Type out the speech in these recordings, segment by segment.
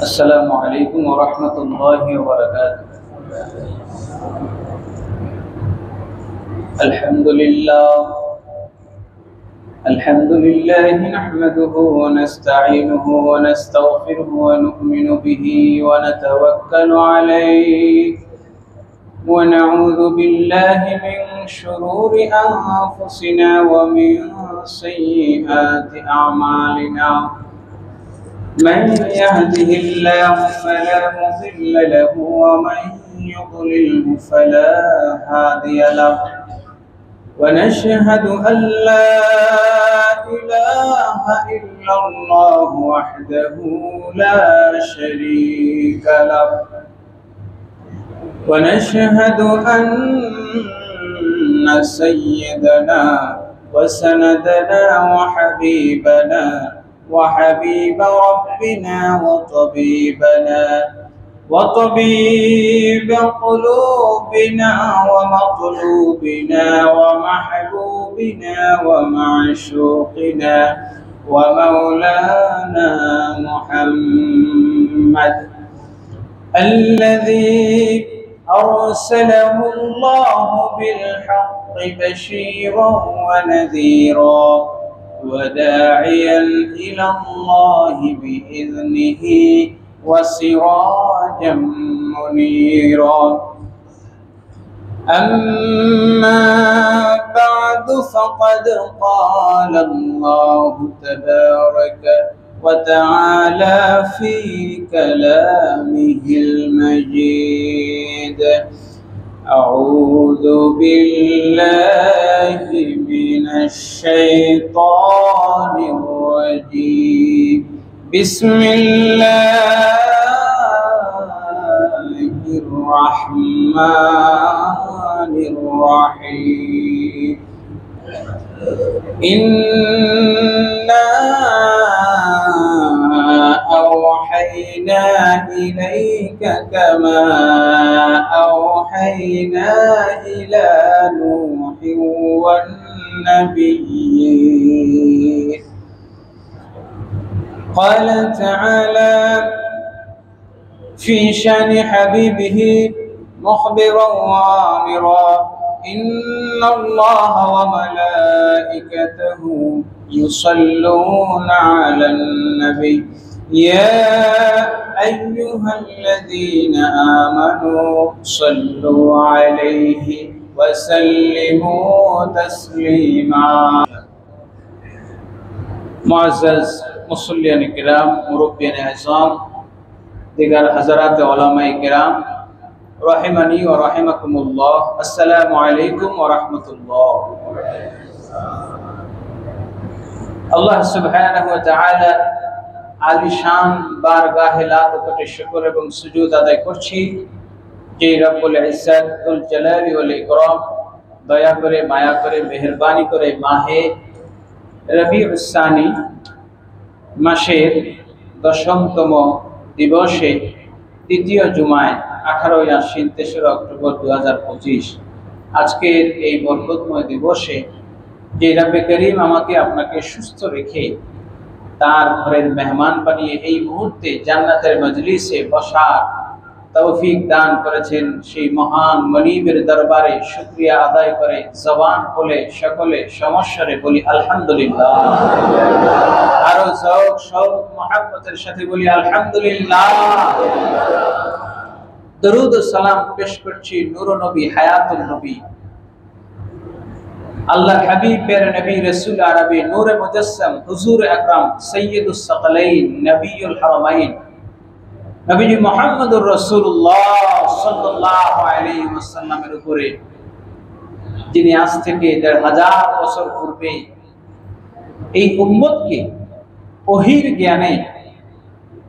السلام عليكم ورحمة الله وبركاته. الحمد لله نحمده ونستعينه ونستغفره ونؤمن به ونتوكل عليه ونعوذ بالله من شرور أنفسنا ومن سيئات أعمالنا. من يهده الله فلا مضل له ومن يضلله فلا هادي له، ونشهد أن لا إله إلا الله وحده لا شريك له، ونشهد أن سيدنا وسندنا وحبيبنا وحبيب ربنا وطبيب قلوبنا ومطلوبنا ومحبوبنا ومعشوقنا ومولانا محمد الذي أرسله الله بالحق بشيرا ونذيرا وداعيا إلى الله بإذنه وسراجا منيرا. أما بعد فقد قال الله تبارك وتعالى في كلامه المجيد: أعوذ بالله من الشيطان الرجيم. بسم الله الرحمن الرحيم. إنا أوحينا إليك كما أوحينا إلى نوح والنبيين. قال تعالى في شأن حبيبه مخبرا وآمرا: إن الله وملائكته يصلون على النبي يا أيها الذين آمنوا صلوا عليه وسلموا تسليما. معزز मुसल्लियान किराम, मुरब्बियान आज़म, दिगर हज़रात उलमाए किराम, रहिमानी व रहिमकुमुल्लाह, अस्सलामु अलैकुम व रहमतुल्लाह। अल्लाह सुब्हानहु व तआला आलिशान बारगाहे लाख कोटी शुक्र एवं सुजूद आदाय करछि जे रब्बुल इज्जत जुल जलाली वल इकराम दया करे माया करे मेहरबानी करे माहे रबीउस सानी মাসের 10তম দিবসে তৃতীয় জুমায় 18 আশ্বিন 3 অক্টোবর 2025 আজকের এই বরকতময় দিবসে যে রব্বে করিম আমাকে আপনাকে সুস্থ রেখে তার ঘরের মেহমান বানিয়ে এই মুহূর্তে জান্নাতের মজলিসে বসার তৌফিক দান করেছেন, সেই মহান মনিবের দরবারে শুকরিয়া আদায় করে জবান খুলে সকলে সমস্বরে বলি আলহামদুলিল্লাহ। আরো যৌক শৌক মুহাব্বতের সাথে বলি আলহামদুলিল্লাহ। দরুদ ও সালাম পেশ করছি নূর নবী হায়াতুল নবী আল্লাহ হাবিব পের নবী রাসূল আরবি নূরে মুজাসসাম হুজুর আকরাম সৈয়দুস সাকালাইন নবিয়ুল হারামাইন নবীজি মুহাম্মদুর রাসূলুল্লাহ সাল্লাল্লাহু আলাইহি ওয়াসাল্লামের উপরে যিনি আজ থেকে ১৫০০ বছর পূর্বে এই উম্মতকে ওহীর জ্ঞানে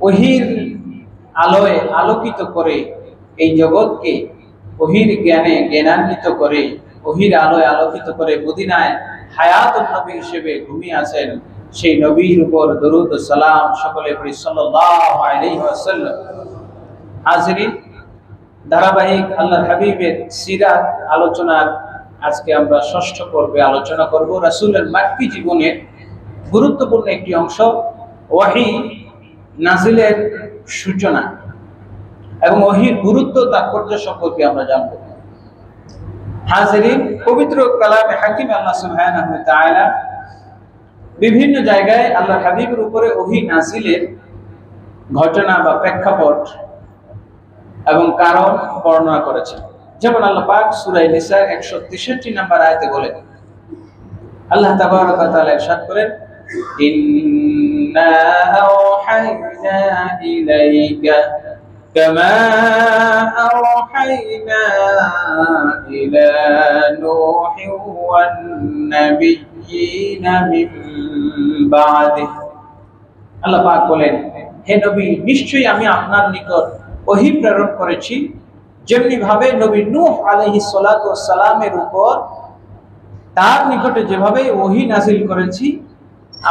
ওহীর আলোয় আলোকিত করে এই জগৎকে ওহীর জ্ঞানে জ্ঞানান্বিত করে ওহীর আলোয় আলোকিত করে মদিনায় হায়াতুন নবী হিসেবে ঘুমিয়ে আছেন সেই নবীর উপর দরুদ ও সালাম সকলে পড়ি সাল্লাল্লাহু আলাইহি ওয়াসাল্লাম। হাজিরিন, ধারাবাহিক আল্লাহর হাবিবের সিরাত আলোচনার আজকে আমরা ষষ্ঠ পর্বে আলোচনা করব রাসূলের মাক্কি জীবনের গুরুত্বপূর্ণ একটি অংশ ওয়াহি নাজিলের সূচনা এবং ওহীর গুরুত্ব তাৎপর্য সম্পর্কে আমরা জানব। হাজিরিন, পবিত্র কালামে হাকিম আল্লাহ সুবহানাহু ওয়া তাআলা বিভিন্ন জায়গায় আল্লাহর হাবিবের উপরে ওহী নাজিলের ঘটনা বা প্রেক্ষাপট এবং কারণ বর্ণনা করেছেন। যেমন আল্লাহ পাক সূরা নিসা 163 নম্বর আয়াতে বলেন, আল্লাহ তাবারক ওয়া তাআলা ইরশাদ করেন, ইন্না আওহাইনা ইলাইকা কামা আওহাইনা ইলা নূহি ওয়ান নাবিয়্যিনা মিন বা'দিহি। আল্লাহ পাক বলেন, হে নবী, নিশ্চয়ই আমি আপনার নিকট ওহী প্রেরণ করেছি যেমনি ভাবে নবী নূহ আলাইহিস সালাতু ওয়াস সালামের উপর তার নিকটে যেভাবে ওহী নাজিল করেছি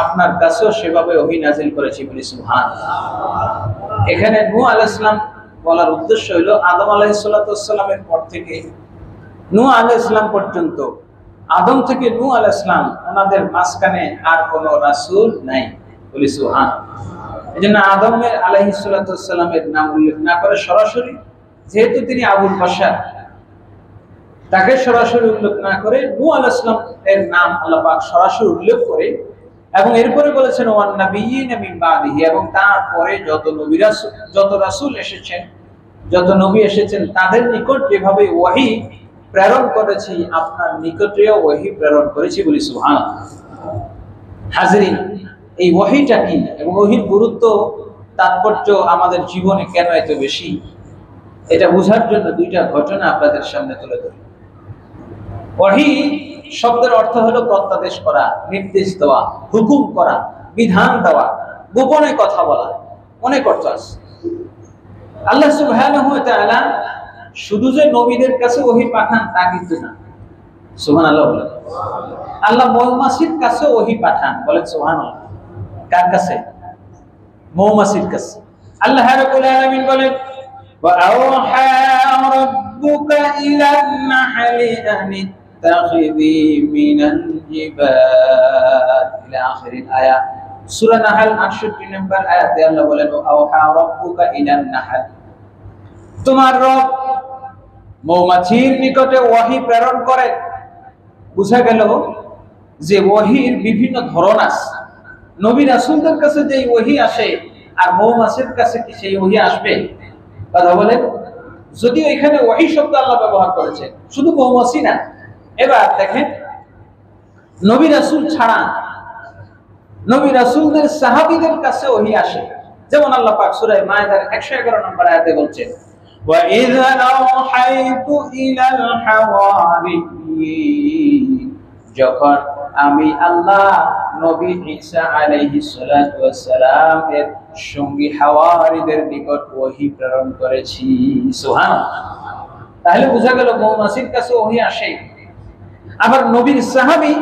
আপনার কাছেও সেভাবে ওহী নাজিল করেছি বলি সুবহানাল্লাহ। এখানে নূহ আলাইহিস সালাম বলার উদ্দেশ্য হলো আদম আলাইহিস সালাতু ওয়াস সালামের পর থেকে নূহ আলাইহিস সালাম পর্যন্ত, আদম থেকে নূহ আলাইহিস সালাম ওনাদের মাঝখানে আর কোনো রাসূল নাই বলি সুবহানাল্লাহ। এজন্য আদম আলাইহিস সালাতু ওয়াস সালামের নাম উল্লেখ না করে সরাসরি, যেহেতু তিনি আবুল বাশার, তাকে সরাসরি উল্লেখ না করে নূহ আলাইহিস সালাম এর নাম আল্লাহ পাক সরাসরি উল্লেখ করে এবং এরপরে বলেছেন ওয়ান নাবিয়্যিনা মিন বা'দিহি, এবং তারপরে যত রাসূল এসেছেন, যত নবী এসেছেন তাদের নিকট যেভাবে ওহী প্রেরণ করেছি আপনার নিকটেও ওহী প্রেরণ করেছি বলি সুবহানাল্লাহ। হাজিরিন, এই ওহীটা কি এবং ওহীর গুরুত্ব তাৎপর্য আমাদের জীবনে কেন এত বেশি, এটা বোঝার জন্য দুইটা ঘটনা আপনাদের সামনে তুলে ধরি। ওহী শব্দের অর্থ হলো প্রত্যাদেশ করা, নির্দেশ দেওয়া, হুকুম করা, বিধান দেওয়া, গোপনে কথা বলা, অনেক অর্থ আছে। আল্লাহ সুবহানাহু ওয়া তাআলা শুধু যে নবীদের কাছে ওহী পাঠান তা কিন্তু না। সুবহানাল্লাহ বলেন। আল্লাহ মৌমাছির কাছে ওহী পাঠান, বলেন সুবহানাল্লাহ। কার কাছে? মৌমাছির কাছে। আল্লাহ রাব্বুল আলামিন বলেন, ওয়া আওহা রাব্বুকা ইলান নাহলি আন ইত্তাখিযি মিনাল জিবাল ইলা আখিরিল আয়াত। সূরা নাহল 68 নম্বর আয়াতে আল্লাহ বলেন, ওয়া আওহা রাব্বুকা ইলান নাহল, তোমার রব মৌমাছির নিকটে ওহী প্রেরণ করে। বুঝা গেল যে ওহীর বিভিন্ন ধরন আছে। নবী রাসূলদের কাছে যে ওহী আসে আর মৌমাছির কাছে কি সেই ওহী আসবে? কথা বলেন। যদিও এখানে ওহী শব্দ আল্লাহ ব্যবহার করেছে, শুধু মৌমাছি না। এবার দেখেন, নবী রাসূল ছাড়া নবী রাসূলদের সাহাবীদের কাছে ওহী আসে। যেমন আল্লাহ পাক সূরা মায়েদার 111 নম্বর আয়াতে বলছেন, ওয়া ইযা আওহাইতু ইলাল হাওয়ারিয়্যিন, যখন আমি আল্লাহ নবী ঈসা আলাইহিস সালাতু ওয়াস সালাম এর সঙ্গী হাওয়ারীদের নিকট ওহী প্রেরণ করেছি। সুবহানাল্লাহ। তাহলে বোঝা গেল মৌমাছির কাছে ওহী আসে। আবার নবীর সাহাবী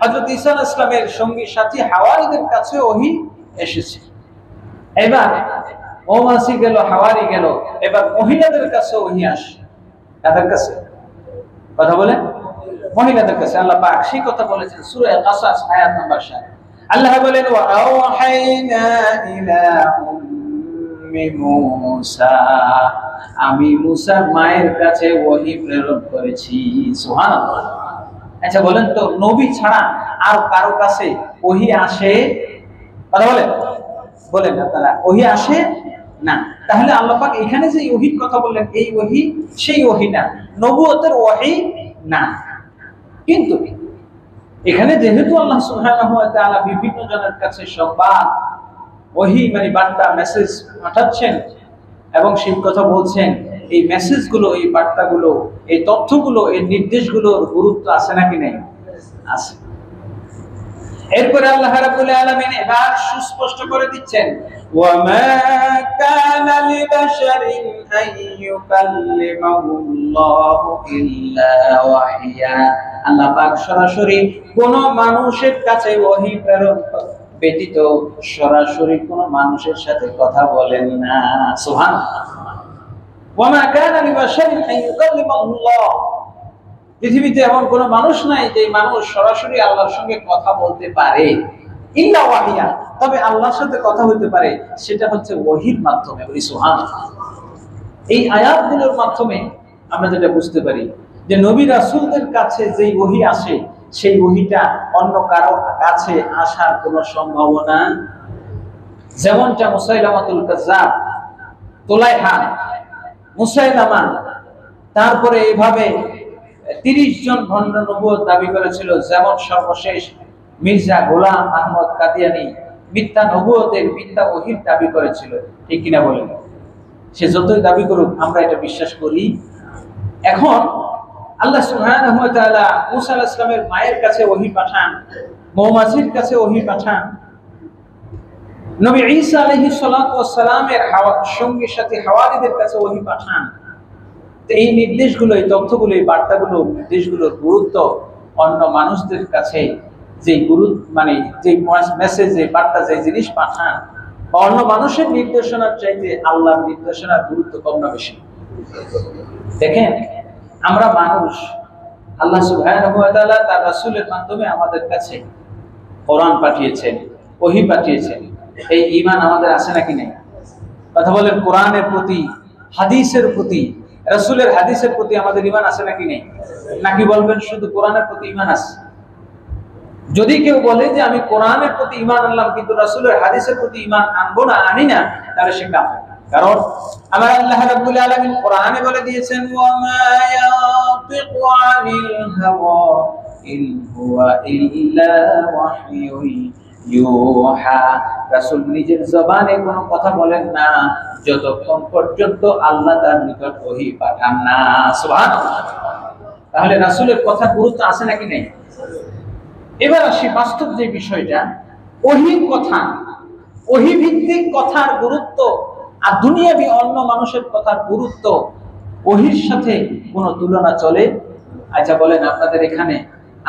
হযরত ঈসা আলাইহিস সালামের সঙ্গী সাথী হাওয়ারীদের কাছে ওহী এসেছে। এবার মৌমাছি গেল, হাওয়ারী গেল, এবার মহিলাদের কাছে ওহী আসে। কাদের কাছে? কথা বলেন। মহিলাদের কাছে। আল্লাহ পাক সেই কথা বলেছেন সূরা কাসাস আয়াত নাম্বার 7। আল্লাহ বলেন, ওয়া আওহাইনা ইলা উম্মি মূসা, আমি মূসার মায়ের কাছে ওহী প্রেরণ করেছি। সুবহানাল্লাহ। আচ্ছা বলেন তো, নবী ছাড়া আর কারো কাছে ওহী আসে? কথা বলেন। বলেন আপনারা, ওহী আসে না। তাহলে আল্লাহ পাক এখানে যে ওহীর কথা বললেন, এই ওহী সেই ওহী না, নবুয়তের ওহী না। কিন্তু এখানে যেহেতু আল্লাহ সুবহানাহু ওয়া তাআলা বিভিন্ন জনের কাছে সংবাদ, ওহী মানে বার্তা, মেসেজ পাঠাচ্ছেন এবং সেই কথা বলছেন, এই মেসেজগুলো, এই বার্তাগুলো, এই তথ্যগুলো, এই নির্দেশগুলোর গুরুত্ব আছে নাকি নেই? আছে। এরপরে আল্লাহ রাব্বুল আলামিন এবার সুস্পষ্ট করে দিচ্ছেন, ওয়া মা কানা লিবাশারিন আন ইউকাল্লিমাহুল্লাহু ইল্লা ওয়াহিয়া। আল্লাহ পাক সরাসরি কোন মানুষের কাছে ওহী প্রেরণ ব্যতীত সরাসরি কোন মানুষের সাথে কথা বলেন না। সুবহানাল্লাহ। ওয়া মা কানা লিবাশারিন আন ইউকাল্লিমাহুল্লাহ, পৃথিবীতে এমন কোন মানুষ নাই যে মানুষ সরাসরি আল্লাহর সঙ্গে কথা বলতে পারে, ইল্লা ওয়াহিয়া, তবে আল্লাহর সাথে কথা হইতে পারে, সেটা হচ্ছে ওহীর মাধ্যমে। বলি সুবহানাল্লাহ। এই আয়াতগুলোর মাধ্যমে আমরা যেটা বুঝতে পারি যে নবী রাসূলদের কাছে যেই ওহী আসে, সেই ওহীটা অন্য কারো কাছে আসার কোনো সম্ভাবনা, যেমনটা মুসাইলামাতুল কাজ্জাব, তুলাইহা, মুসাইলামা, তারপরে এইভাবে 30 জন ভণ্ড নবুয়ত দাবি করেছিল, যেমন সর্বশেষ মির্জা গোলাম আহমদ কাদিয়ানী মিথ্যা নবুয়তের, মিথ্যা ওহীর দাবি করেছিল। ঠিক কিনা বলেন? সে যতই দাবি করুক, আমরা এটা বিশ্বাস করি। এখন আল্লাহ সুবহানাহু ওয়া তাআলা মূসা আলাইহিস সালামের মায়ের কাছে ওহী পাঠান, মৌমাছির কাছে ওহী পাঠান, নবী ঈসা আলাইহিস সালাতু ওয়াস সালামের সঙ্গী সাথী হাওয়ারীদের কাছে ওহী পাঠান। তো এই নির্দেশগুলো, এই তথ্যগুলো, এই বার্তাগুলো, নির্দেশগুলোর গুরুত্ব অন্য মানুষদের কাছে যে গুরুত্ব, মানে যে মেসেজ, যে বার্তা, যে জিনিস পাঠান, অন্য মানুষের নির্দেশনার চাইতে আল্লাহর নির্দেশনার গুরুত্ব কম না বেশি? দেখেন, আমরা মানুষ, আল্লাহ সুবহানাহু ওয়া তাআলা তার রাসূলের মাধ্যমে আমাদের কাছে কোরআন পাঠিয়েছেন, ওহী পাঠিয়েছেন। এই ঈমান আমাদের আছে নাকি নেই? কথা বলেন, কোরআনের প্রতি, হাদিসের প্রতি, রাসূলের হাদিসের প্রতি আমাদের ঈমান আছে নাকি নেই? নাকি বলবেন শুধু কোরআনের প্রতি ঈমান আছে? যদি কেউ বলে যে আমি কোরআনের প্রতি ঈমান আনলাম কিন্তু রাসূলের হাদিসের প্রতি ঈমান আনবো না, আনি না, তাহলে সে কাফের। কারণ আমার আল্লাহ রাব্বুল আলামিন কোরআনে বলে দিয়েছেন, ওয়া মা ইয়াতিকু আনিল হাওয়া ইন হুয়া ইল্লা ওয়াহয়ুন ইউহা। রাসূল নিজের জবানে কোনো কথা বলেন না যতক্ষণ পর্যন্ত আল্লাহ তার নিকট ওহী পাঠান না। সুবহানাল্লাহ। তাহলে রাসূলের কথা গুরুত্ব আছে নাকি নেই? এবার আসি বাস্তব যে বিষয়টা, ওহীর কথা, ওহী ভিত্তিক কথার গুরুত্ব আর দুনিয়াবি অন্য মানুষের কথার গুরুত্ব, ওহীর সাথে কোনো তুলনা চলে? আচ্ছা বলেন, আপনাদের এখানে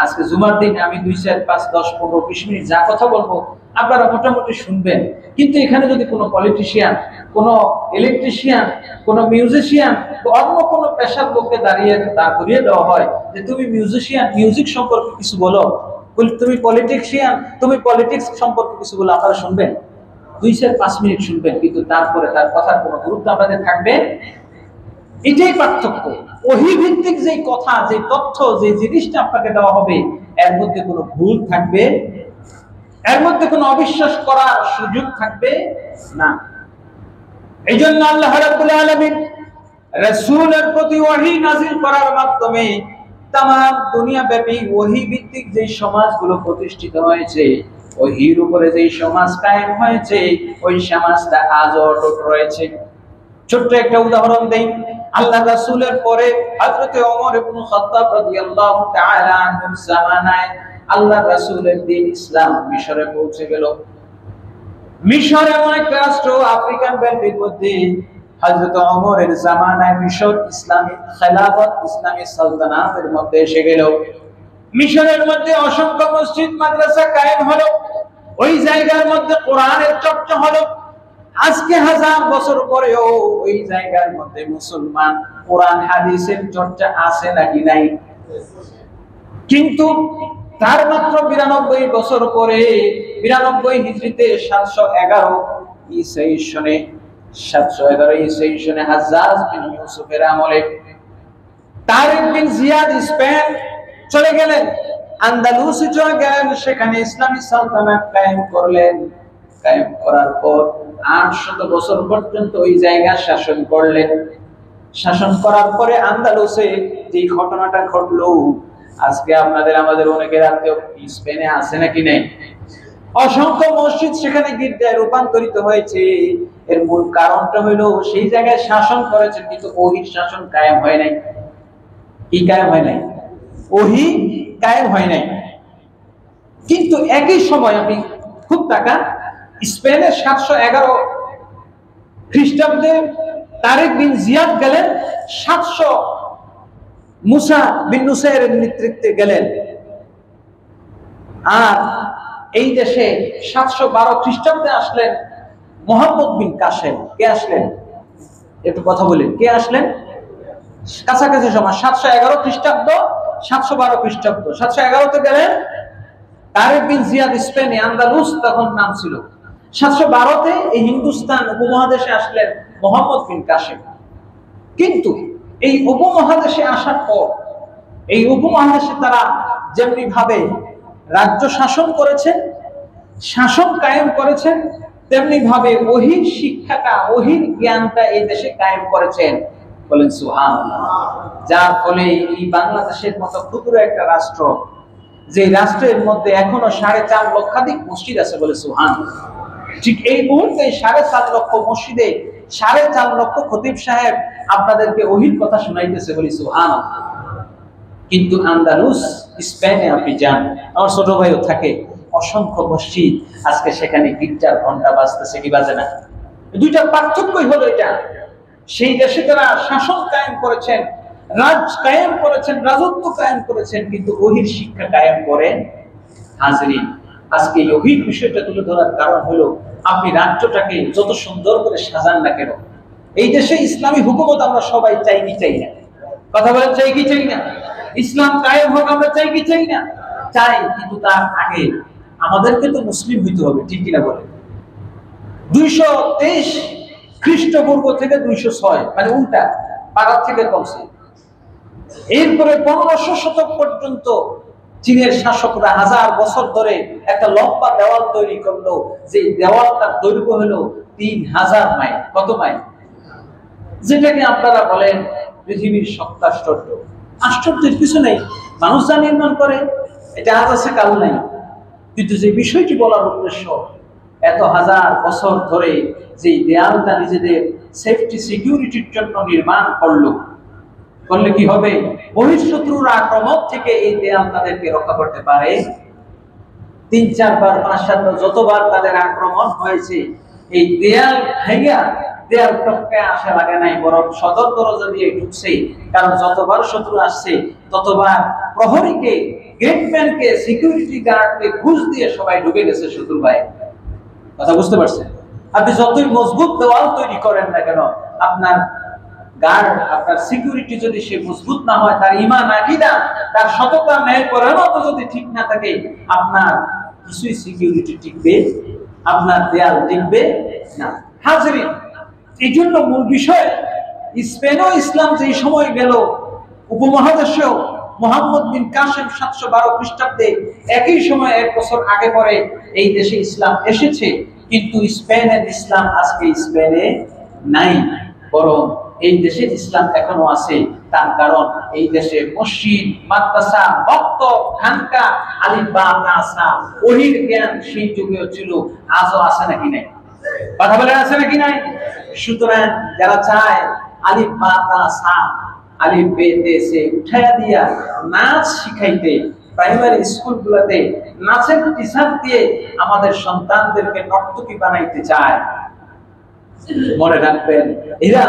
আজকে জুমার দিন আমি 2, 4, 5, 10, 15, 20 মিনিট যা কথা বলবো আপনারা মোটামুটি শুনবেন, কিন্তু এখানে যদি কোনো পলিটিশিয়ান, কোনো ইলেকট্রিশিয়ান, কোনো মিউজিশিয়ান, অন্য কোনো পেশার লোককে দাঁড় করিয়ে দেওয়া হয় যে তুমি মিউজিশিয়ান, মিউজিক সম্পর্কে কিছু বলো, তুমি পলিটিশিয়ান, তুমি পলিটিক্স সম্পর্কে কিছু বলো, আপনারা শুনবেন? 2, 4, 5 মিনিট শুনবেন, কিন্তু তারপরে তার কথার কোনো গুরুত্ব আপনাদের থাকবে? এটাই পার্থক্য। ওহী ভিত্তিক যে কথা, যে তথ্য, যে জিনিসটা আপনাকে দেওয়া হবে, এর মধ্যে কোনো ভুল থাকবে, এর মধ্যে কোনো অবিশ্বাস করার সুযোগ থাকবে না। এইজন্য আল্লাহ রাব্বুল আলামিন রাসূলের প্রতি ওহী নাযিল করার মাধ্যমে তামাম দুনিয়াব্যাপী ওহী ভিত্তিক যে সমাজগুলো প্রতিষ্ঠিত হয়েছে, ওহীর উপরে যে সমাজ কায়েম হয়েছে, ওই সমাজটা আজও অটুট রয়েছে। ছোট্ট একটা উদাহরণ দেই। আল্লাহ রাসূলের পরে হযরত ওমর ইবনে খাত্তাব রাদিয়াল্লাহু তাআলা আনহুর জামানায় আল্লাহ রাসূলের দ্বীন ইসলাম মিশরে পৌঁছে গেল। মিশর এমন একটা রাষ্ট্র, আফ্রিকান বেল্টের মধ্যে। হযরত ওমরের জামানায় মিশর ইসলামী খেলাফত, ইসলামী সালতানাতের মধ্যে এসে গেল। মিশরের মধ্যে অসংখ্য মসজিদ মাদ্রাসা কায়েম হলো, ওই জায়গার মধ্যে কোরআনের চর্চা হলো। আজকে 1000 বছর পরেও ওই জায়গার মধ্যে মুসলমান, কোরআন হাদিসের চর্চা আছে নাকি নাই? কিন্তু তার মাত্র 92 বছর পরে, 92 হিজরিতে 711 ঈসাই সনে, 711 ঈসাই সনে হাজ্জাজ বিন ইউসুফের আমলে তারিক বিন জিয়াদ স্পেন চলে গেলেন, আন্দালুসে চলে গেলেন, সেখানে ইসলামী সালতানাত কায়েম করলেন। কায়েম করার পর 800 বছর পর্যন্ত ওই জায়গা শাসন করলেন। শাসন করার পরে আন্দালুসে যে ঘটনাটা ঘটলো, আজকে আপনাদের আমাদের অনেকের আত্মীয় স্পেনে আছে নাকি নেই? অসংখ্য মসজিদ সেখানে গির্জায় রূপান্তরিত হয়েছে। এর মূল কারণটা হলো সেই জায়গায় শাসন করেছেন কিন্তু ওহীর শাসন কায়েম হয় নাই। কি কায়েম হয় নাই? ওহী কায়েম হয় নাই। কিন্তু একই সময় আপনি খুব তাকান, স্পেনের 711 খ্রিস্টাব্দে তারিক বিন জিয়াদ গেলেন, 700 মুসা বিন নুসাইরের নেতৃত্বে গেলেন। আর এই দেশে 712 খ্রিস্টাব্দে আসলেন মুহাম্মদ বিন কাসেম। কে আসলেন? একটু কথা বলেন, কে আসলেন? কাছাকাছি সময় 711 খ্রিস্টাব্দ, 712 খ্রিস্টাব্দ। 711 তে গেলেন তারিক বিন জিয়াদ স্পেনে, আন্দালুস তখন নাম ছিল। 712-তে এই হিন্দুস্তান উপমহাদেশে আসলেন মোহাম্মদ বিন কাসেম। কিন্তু এই উপমহাদেশে আসার পর এই উপমহাদেশে তারা যেমনি ভাবে রাজ্য শাসন করেছেন, শাসন কায়েম করেছেন, তেমনি ভাবে ওহির শিক্ষাটা, ওহির জ্ঞানটা এই দেশে কায়েম করেছেন। বলেন সুবহানাল্লাহ। যার ফলে এই বাংলাদেশের মতো ক্ষুদ্র একটা রাষ্ট্র, যে রাষ্ট্রের মধ্যে এখনো 4.5 লক্ষাধিক মসজিদ আছে, বলে সুবহানাল্লাহ, ঠিক এই মুহূর্তে 4.5 লক্ষ মসজিদে 4.5 লক্ষ খতিব সাহেব আপনাদেরকে ওহির কথা শোনাইতেছে, বলি সুবহানাল্লাহ। কিন্তু আন্দালুস, স্পেনে আপনি যান, আমার ছোট ভাইও থাকে, অসংখ্য মসজিদ, আজকে সেখানে গির্জার ঘন্টা বাজতেছে, কি বাজে না? দুইটা পার্থক্যই হলো এটা। সেই দেশে তারা শাসন কায়েম করেছেন, রাজ কায়েম করেছেন, রাজত্ব কায়েম করেছেন, কিন্তু ওহির শিক্ষা কায়েম করেন। হাজরিন, আজকে এই ওহির বিষয়টা তুলে ধরার কারণ হলো, আপনি রাজ্যটাকে যত সুন্দর করে সাজান না কেন, এই দেশে ইসলামী হুকুমত আমরা সবাই চাই কি চাই না? কথা বলেন, চাই কি চাই না? ইসলাম কায়েম হোক আমরা চাই কি চাই না? চাই। কিন্তু তার আগে আমাদেরকে তো মুসলিম হইতে হবে, ঠিক কিনা বলে? 223 খ্রিস্টপূর্ব থেকে 206, মানে উল্টা, পাড়ার থেকে কমছে। এরপরে 1500 শতক পর্যন্ত চীনের শাসকরা 1000 বছর ধরে একটা লম্বা দেওয়াল তৈরি করলো, যে দেওয়ালটার দৈর্ঘ্য হলো 3000 মাইল। কত মাইল? যেটাকে আপনারা বলেন পৃথিবীর সপ্তাশ্চর্য। আশ্চর্যের কিছু নেই, মানুষ যা নির্মাণ করে এটা আজ আছে কাল নাই। কিন্তু যে বিষয়টি বলার উদ্দেশ্য, এত 1000 বছর ধরে যে দেয়ালটা নিজেদের সেফটি সিকিউরিটির জন্য নির্মাণ করলে কি হবে? বহিঃশত্রুর আক্রমণ থেকে এই দেয়াল তাদেরকে রক্ষা করতে পারে। 3-4 বার, 5-7 বার, যতবার তাদের আক্রমণ হয়েছে, এই দেয়াল ভেঙে দেয়াল টপকে আসা লাগে নাই, বরং সদর দরজা দিয়ে ঢুকছে। কারণ যতবার শত্রু আসছে, ততবার প্রহরীকে, গেটম্যানকে, সিকিউরিটি গার্ডকে ঘুষ দিয়ে সবাই ঢুকে গেছে শত্রু ভাই। কথা বুঝতে পারছেন? আপনি যতই মজবুত দেওয়াল তৈরি করেন না কেন, আপনার গার্ড, আপনার সিকিউরিটি যদি সে মজবুত না হয়, তার ঈমান, আকীদা, তার সততা, ন্যায় পরায়ণতা যদি ঠিক না থাকে, আপনার কিছুই সিকিউরিটি টিকবে, আপনার দেয়াল টিকবে না। হাজরিন, এই জন্য মূল বিষয়, স্পেনও ইসলাম যেই সময় গেল, উপমহাদেশেও মোহাম্মদ বিন কাসেম 712 খ্রিস্টাব্দে একই সময় 1 বছর আগে পরে এই দেশে ইসলাম এসেছে। কিন্তু স্পেনের ইসলাম আজকে স্পেনে নাই, বরং এই দেশে ইসলাম এখনো আছে। তার কারণ এই দেশে মসজিদ, মাদ্রাসা, মক্তব, খানকা, আলিফ বা তা সা, ওহির জ্ঞান সেই যুগেও ছিল, আজও আছে নাকি নাই? কথা বলে, আছে নাকি নাই? সুতরাং যারা চায় আলিফ বা তা সা, আলিফ বে তে সে উঠায়া দিয়া নাচ শিখাইতে, প্রাইমারি স্কুলগুলোতে নাচের টিচার দিয়ে আমাদের সন্তানদেরকে নর্তকী বানাইতে চায়, মনে রাখবেন, এরা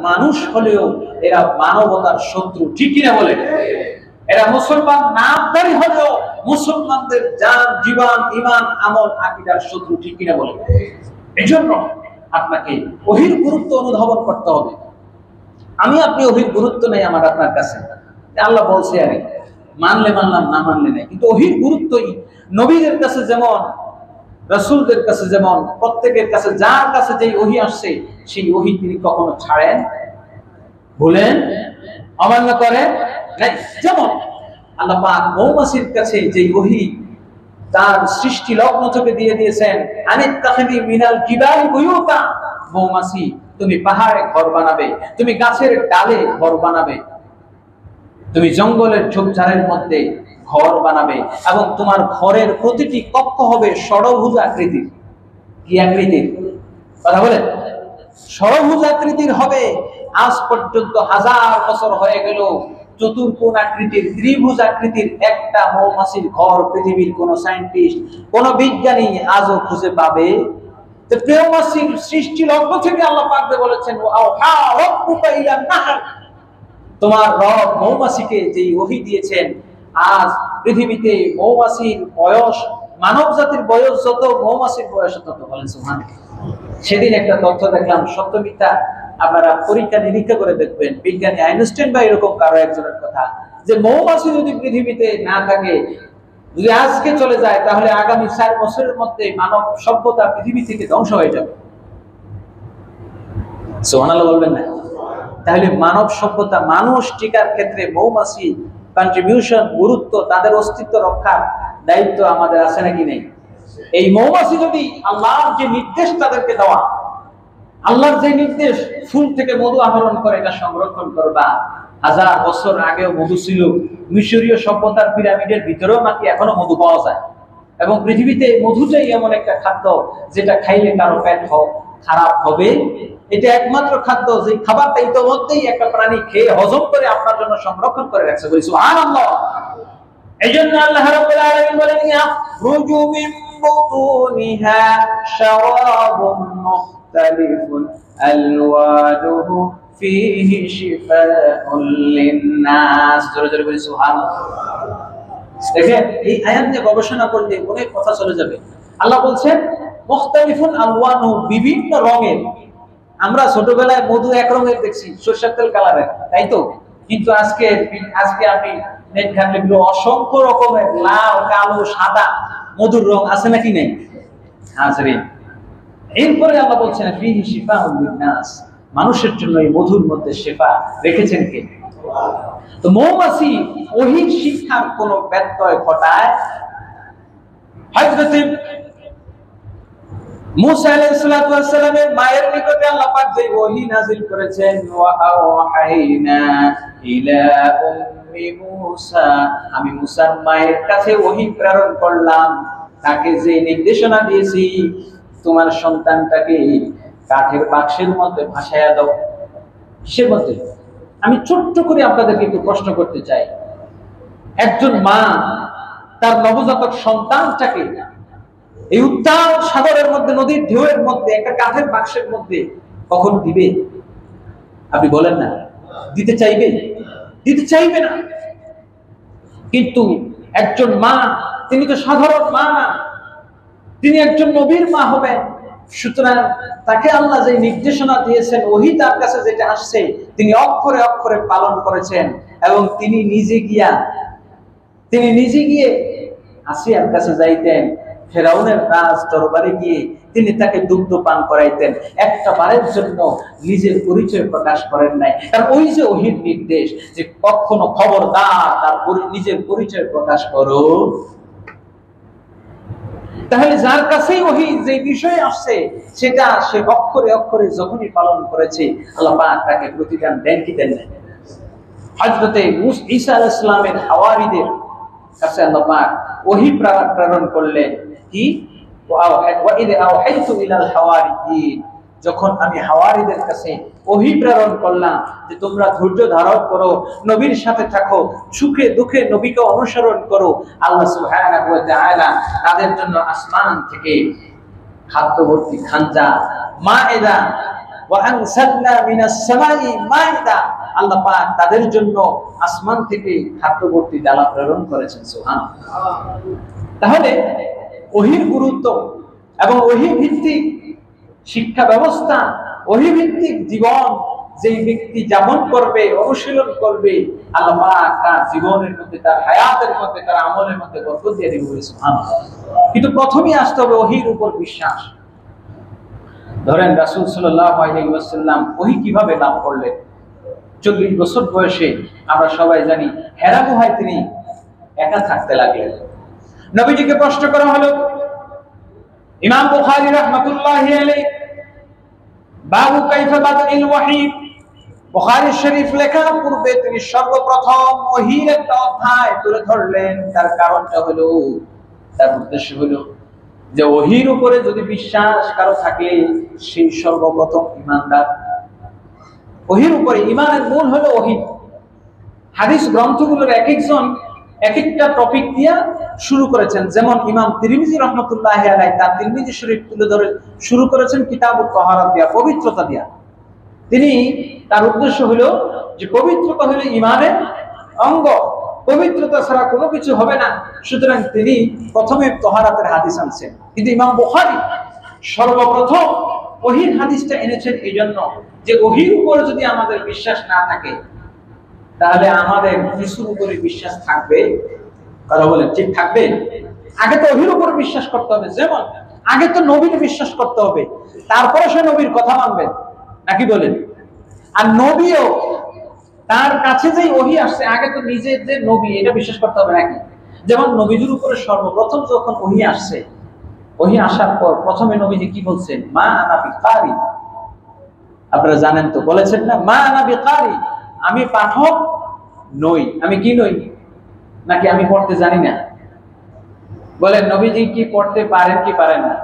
মানুষ হলেও এরা মানবতার শত্রু, ঠিক কিনা বলে? এরা মুসলমান নামধারী হলেও মুসলমানদের জান, জীবন, ঈমান, আমল, আকীদার শত্রু, ঠিক কিনা বলে? এজন্য আপনাকে ওহির গুরুত্ব অনুধাবন করতে হবে। আমি আপনি ওহির গুরুত্ব নেই আমার আপনার কাছে, আল্লাহ বলছে আরে মানলে মানলাম, না মানলে নাই। কিন্তু ওহির গুরুত্বই নবীদের কাছে যেমন, রাসূলদের কাছে যেমন, প্রত্যেকের কাছে, যার কাছে যেই ওহী আসছে, সেই ওহী তিনি কখনো ছাড়েন, ভুলেন, অমান্য করেন নাই। যেমন আল্লাহ পাক মৌমাছির কাছে যেই ওহী তার সৃষ্টি লগ্ন থেকে দিয়ে দিয়েছেন, আনিত্তাখিদি মিনাল জিবালি বুয়ুতা, মৌমাছি তুমি পাহাড়ে ঘর বানাবে, তুমি গাছের ডালে ঘর বানাবে, তুমি জঙ্গলের ঝোপঝাড়ের মধ্যে ঘর বানাবে, এবং তোমার ঘরের প্রতিটি কক্ষ হবে ষড়ভুজ আকৃতির। কি আকৃতির? কথা বলেন, ষড়ভুজ আকৃতির হবে। আজ পর্যন্ত 1000 বছর হয়ে গেল, চতুর্কোণ আকৃতির, ত্রিভুজ আকৃতির একটা মৌমাছির ঘর পৃথিবীর কোন সায়েন্টিস্ট, কোন বিজ্ঞানী আজও খুঁজে পাবে? তো মৌমাছির সৃষ্টি লগ্ন থেকে আল্লাহ পাক বলেছেন, ওয়া রাব্বুকা ইলান নাহল, তোমার রব মৌমাছিকে যেই ওহী দিয়েছেন। আজ পৃথিবীতে মৌমাছির বয়স, মানব জাতির বয়স যত, মৌমাছির বয়স তত। বলেন সুবহানাল্লাহ। সেদিন একটা তথ্য দেখলাম, সত্য মিথ্যা আপনারা পরীক্ষা নিরীক্ষা করে দেখবেন, বিজ্ঞানী আইনস্টাইন বা এরকম কারো একজনের কথা, যে মৌমাছি যদি পৃথিবীতে না থাকে, যদি আজকে চলে যায় তাহলে আগামী 4 বছরের মধ্যে মানব সভ্যতা পৃথিবী থেকে ধ্বংস হয়ে যাবে। সুবহানাল্লাহ বলবেন না? তাহলে মানব সভ্যতা, মানুষ টিকার ক্ষেত্রে মৌমাছি কন্ট্রিবিউশন, গুরুত্ব, তাদের অস্তিত্ব রক্ষার দায়িত্ব আমাদের আছে নাকি নেই? এই মৌমাছি যদি আল্লাহর যে নির্দেশ তাদেরকে দেওয়া, আল্লাহর যে নির্দেশ ফুল থেকে মধু আহরণ করে এটা সংরক্ষণ করবা, 1000 বছর আগেও মধু ছিল। মিশরীয় সভ্যতার পিরামিডের ভিতরেও নাকি এখনো মধু পাওয়া যায়। এবং পৃথিবীতে মধুটাই এমন একটা খাদ্য যেটা খাইলে কারো পেট খারাপ হবে। এটা একমাত্র খাদ্য যে খাবারটা ইতোমধ্যেই একটা প্রাণী খেয়ে হজম করে আপনার জন্য সংরক্ষণ করে রাখছে। বলি সুবহানাল্লাহ। এইজন্য আল্লাহ রাব্বুল আলামিন বলেন, ইয়াখরুজু মিন বুতুনিহা শারাবুন মুখতালিফুন আলওয়ানুহু ফীহি শিফাউন লিন-নাস। জোরে জোরে বলি সুবহানাল্লাহ। দেখেন, এই আয়াত নিয়ে গবেষণা করলে অনেক কথা চলে যাবে। আল্লাহ বলছেন মুখতালিফুন আলওয়ানুহু, বিভিন্ন রঙের। আমরা ছোটবেলায় মধু এক রঙের দেখছি, সরষের তেল কালারের, তাই তো? কিন্তু আজকে আপনি নেট ঘাটলে অসংখ্য রকমের লাল, কালো, সাদা মধুর রং আছে নাকি নেই? হাজরিন, এরপরে আল্লাহ বলছেন ফীহি শিফাউন লিন-নাস, মানুষের জন্য এই মধুর মধ্যে শিফা রেখেছেন কে? তো মৌমাছি ওহীর শিক্ষার কোনো ব্যত্যয় ঘটায়? হযরত মুসা আলাইহিস সালাতু ওয়াস সালামের মায়ের নিকটে আল্লাহ পাক যে ওহী নাযিল করেছেন, ওয়া আওহাইনা ইলা উম্মি মুসা, আমি মুসার মায়ের কাছে ওহী প্রেরণ করলাম, তাকে যে নির্দেশনা দিয়েছি, তোমার সন্তানটাকে কাঠের বাক্সের মধ্যে ভাসায়া দাও। কিসের মধ্যে? আমি ছোট্ট করে আপনাদেরকে একটু প্রশ্ন করতে চাই। একজন মা তার নবজাতক সন্তানটাকে এই উত্তাল সাগরের মধ্যে, নদীর ঢেউয়ের মধ্যে একটা কাঠের বাক্সের মধ্যে কখন দিবে? আপনি বলেন না? দিতে চাইবে? দিতে চাইবে না। কিন্তু একজন মা, তিনি তো সাধারণ মা না, তিনি একজন নবীর মা হবেন। সুতরাং তাকে আল্লাহ যে নির্দেশনা দিয়েছেন, ওহী তার কাছে যেটা আসছে, তিনি অক্ষরে অক্ষরে পালন করেছেন। এবং তিনি নিজে গিয়ে আসিয়ার কাছে যাইতেন, ফেরাউনের রাজ দরবারে গিয়ে তিনি তাকে দুগ্ধ পান করাইতেন। একটা বারের জন্য নিজের পরিচয় প্রকাশ করেন নাই। কারণ ওই যে ওহীর নির্দেশ যে কখনো খবরদার তার নিজের পরিচয় প্রকাশ করো। তাহলে যার কাছেই ওহী যে বিষয় আসছে সেটা সে অক্ষরে অক্ষরে যখনই পালন করেছে, আল্লাহ পাক তাকে প্রতিদান দেন কি দেন না? হযরত ঈসা আলাইহিস সালামের হাওয়ারীদের কাছে আল্লাহ পাক ওহী প্রেরণ করলেন কি? ওয়া ইয আওহাইতু ইলাল হাওয়ারিয়িন, যখন আমি হাওয়ারীদের কাছে ওহী প্রেরণ করলাম যে তোমরা ধৈর্য ধারণ করো, নবীর সাথে থাকো, সুখে দুঃখে নবীকে অনুসরণ করো, আল্লাহ সুবহানাহু ওয়া তাআলা তাদের জন্য আসমান থেকে খাদ্যভর্তি খানজা মাইদা, ওয়া আনসালনা মিনাস সামাই মাইদা, আল্লাহ পাক তাদের জন্য আসমান থেকে খাদ্যভর্তি ডালা প্রেরণ করেছেন। সুবহানাল্লাহ। তাহলে ওহীর গুরুত্ব এবং ওহী ভিত্তিক শিক্ষা ব্যবস্থা, ওহী ভিত্তিক জীবন যেই ব্যক্তি যাপন করবে, অনুশীলন করবে, আল্লাহ পাক তার জীবনের মধ্যে, তার হায়াতের মধ্যে, তার আমলের মধ্যে বরকত দিয়ে দিবেন। সুবহানাল্লাহ। কিন্তু প্রথমেই আসতে হবে ওহীর উপর বিশ্বাস। ধরেন রাসূল সাল্লাল্লাহু আলাইহি ওয়াসাল্লাম ওহী কিভাবে লাভ করলেন? 40 বছর বয়সে আমরা সবাই জানি হেরা গুহায় তিনি একা থাকতে লাগলেন। নবীজিকে প্রশ্ন করা হলো, ইমাম বুখারী রাহমাতুল্লাহি আলাইহি বাবু কাইফা বাদাইল ওয়াহী, বুখারী শরীফ লেখার পূর্বে তিনি সর্বপ্রথম ওহীর একটা অধ্যায় তুলে ধরলেন। তার কারণটা হলো, তার উদ্দেশ্য হলো যে ওহীর উপরে যদি বিশ্বাস কারো থাকে সেই সর্বপ্রথম ঈমানদার। ওহীর উপরে ঈমানের মূল হলো ওহী। হাদিস গ্রন্থগুলোর এক একজন এক একটা টপিক দিয়ে শুরু করেছেন। যেমন ইমাম তিরমিজি রাহমাতুল্লাহি আলাইহি তার তিরমিজি শরীফ তুলে ধরে শুরু করেছেন কিতাবুত তাহারাত দিয়া, পবিত্রতা দিয়া। তিনি তার উদ্দেশ্য হলো যে পবিত্রতা হলো ঈমানের অঙ্গ, পবিত্রতা ছাড়া কোনো কিছু হবে না। সুতরাং তিনি প্রথমে তাহারাতের হাদিস আনছেন। কিন্তু ইমাম বুখারী সর্বপ্রথম ওহীর হাদিসটা এনেছেন এই জন্য যে ওহীর উপরে যদি আমাদের বিশ্বাস না থাকে তাহলে আমাদের কিছুর উপরে বিশ্বাস থাকবে কথা বলেন, ঠিক থাকবে? আগে তো ওহির উপর বিশ্বাস করতে হবে, যেমন আগে তো নবীকে বিশ্বাস করতে হবে, তারপরে সে নবীর কথা মানবেন, নাকি বলেন? আর নবীও তার কাছে যে ওহি আসছে, আগে তো নিজে যে নবী এটা বিশ্বাস করতে হবে, নাকি? যেমন নবীদের উপরে সর্বপ্রথম যখন ওহি আসছে, ওহি আসার পর প্রথমে নবীজি কি বলছেন? মা আনা বিকারি। আপনারা জানেন তো, বলেছেন না, মা আনা বিকারি, আমি পাঠক নই। আমি কি নই? নাকি আমি পড়তে জানি না? বলেন, নবীজি কি পড়তে পারেন কি পারেন না?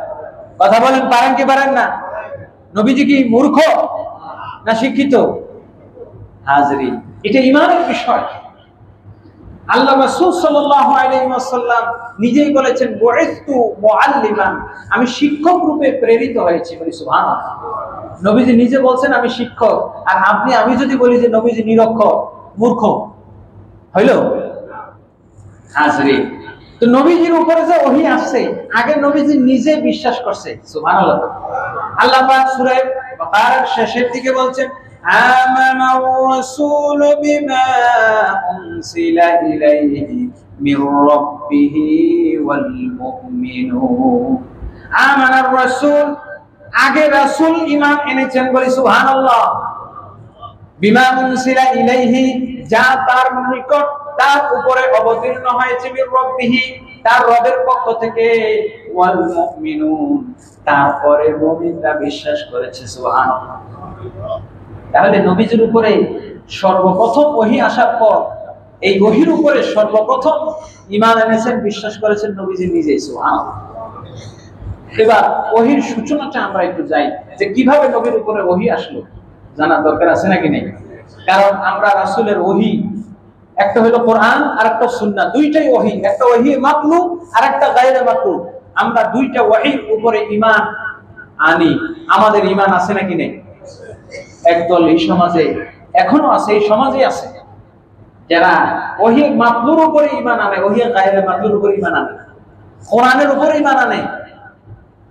কথা বলেন, পারেন কি পারেন না? নবীজি কি মূর্খ না শিক্ষিত? হাজরি, এটা ঈমানের বিষয়। আল্লাহ রাসূল সাল্লাল্লাহু আলাইহি ওয়াসাল্লাম নিজেই বলেছেন, বুইসতু মুআল্লিমান, আমি শিক্ষক রূপে প্রেরিত হয়েছি। বলি সুবহানাল্লাহ। নবীজি নিজে বলছেন আমি শিক্ষক, আর আমি যদি বলি যে নবীজি নিরক্ষর, মূর্খ, হইল? হাজরি, তো নবীজির উপরে যে ওহী আসছে, আগে নবীজি নিজে বিশ্বাস করছে। সুবহানাল্লাহ। আল্লাহ পাক সূরা বাকারার শেষের দিকে বলছেন, আমানার রাসূলু বিমা উনসিলা ইলাইহি মির রাব্বিহি ওয়াল মুমিনুন। আমানার রাসূল, আগে রাসূল ঈমান এনেছেন। বলি সুবহানাল্লাহ। বিমা উনসিলা ইলাইহি, যা তার নিকট, তার উপরে অবতীর্ণ হয়েছে, মির রাব্বিহি, তার রবের পক্ষ থেকে, ওয়াল মুমিনুন, তারপরে মুমিনরা বিশ্বাস করেছে। সুবহানাল্লাহ। তাহলে নবীজির উপরে সর্বপ্রথম ওহী আসার পর এই ওহীর উপরে সর্বপ্রথম ঈমান এনেছেন, বিশ্বাস করেছেন নবীজি নিজেই। সুবহানাল্লাহ। এবার ওহীর সূচনাটা আমরা একটু যাই, যে কিভাবে নবীর উপরে ওহী আসলো, জানা দরকার আছে নাকি নেই? কারণ আমরা রাসূলের ওহী, একটা হলো কোরআন আর একটা সুন্নাহ, দুইটাই ওহী। একটা ওহী মাতলু আর একটা গায়রে মাতলু। আমরা দুইটা ওহীর উপরে ঈমান আনি। আমাদের ঈমান আছে নাকি নেই? একদল এই সমাজে এখনো আছে, এই সমাজে আছে যারা ওহী মাতলুর উপরে ঈমান আনে, ওহী গায়রে মাতলুর উপরে ঈমান আনে, কোরআনের উপরে ঈমান আনে,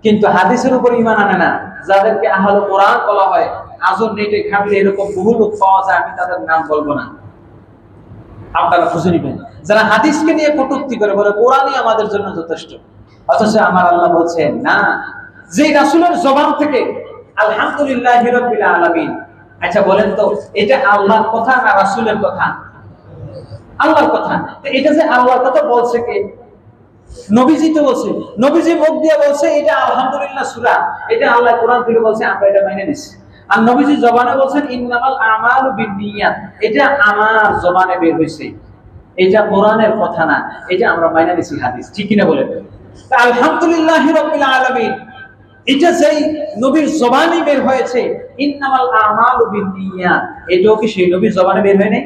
কিন্তু হাদিসের উপর ঈমান আনে না। যাদেরকে আহলে কোরআন বলা হয়, আজও নেটে ঘাটলে এরকম বহু লোক পাওয়া যায়, আমি তাদের নাম বলবো না, আপনারা খুঁজে নিবেন, যারা হাদিসকে নিয়ে কটূক্তি করে, বলে কোরআনই আমাদের জন্য যথেষ্ট। অথচ আমার আল্লাহ বলছেন না, যে রাসূলের জবান থেকে আলহামদুলিল্লাহি রাব্বিল আলামিন। আচ্ছা বলেন তো, এটা আল্লাহর কথা না রাসূলের কথা? আল্লাহর কথা। তো এটা যে আল্লাহর কথা বলছে কে? নবীজি তো বলছে, নবীজি মুখ দিয়ে বলছে এটা আলহামদুলিল্লাহ সূরা, এটা আল্লাহ কোরআন থেকে বলছে, আমরা এটা মেনে নিছি। আর নবীজি জবানে বলছেন ইন্নামাল আমালু বিন্নিয়াত, এটা আমার জবানে বের হইছে, এটা কোরআনের কথা না, এটা আমরা মেনে নিছি হাদিস। ঠিক কি না বলেন? তা আলহামদুলিল্লাহি রাব্বিল আলামিন, এটা যেই নবীর জবানে বের হয়েছে, ইন্নামাল আমালু বিন্নিয়াত, এটাও কি সেই নবীর জবানে বের হয় নাই?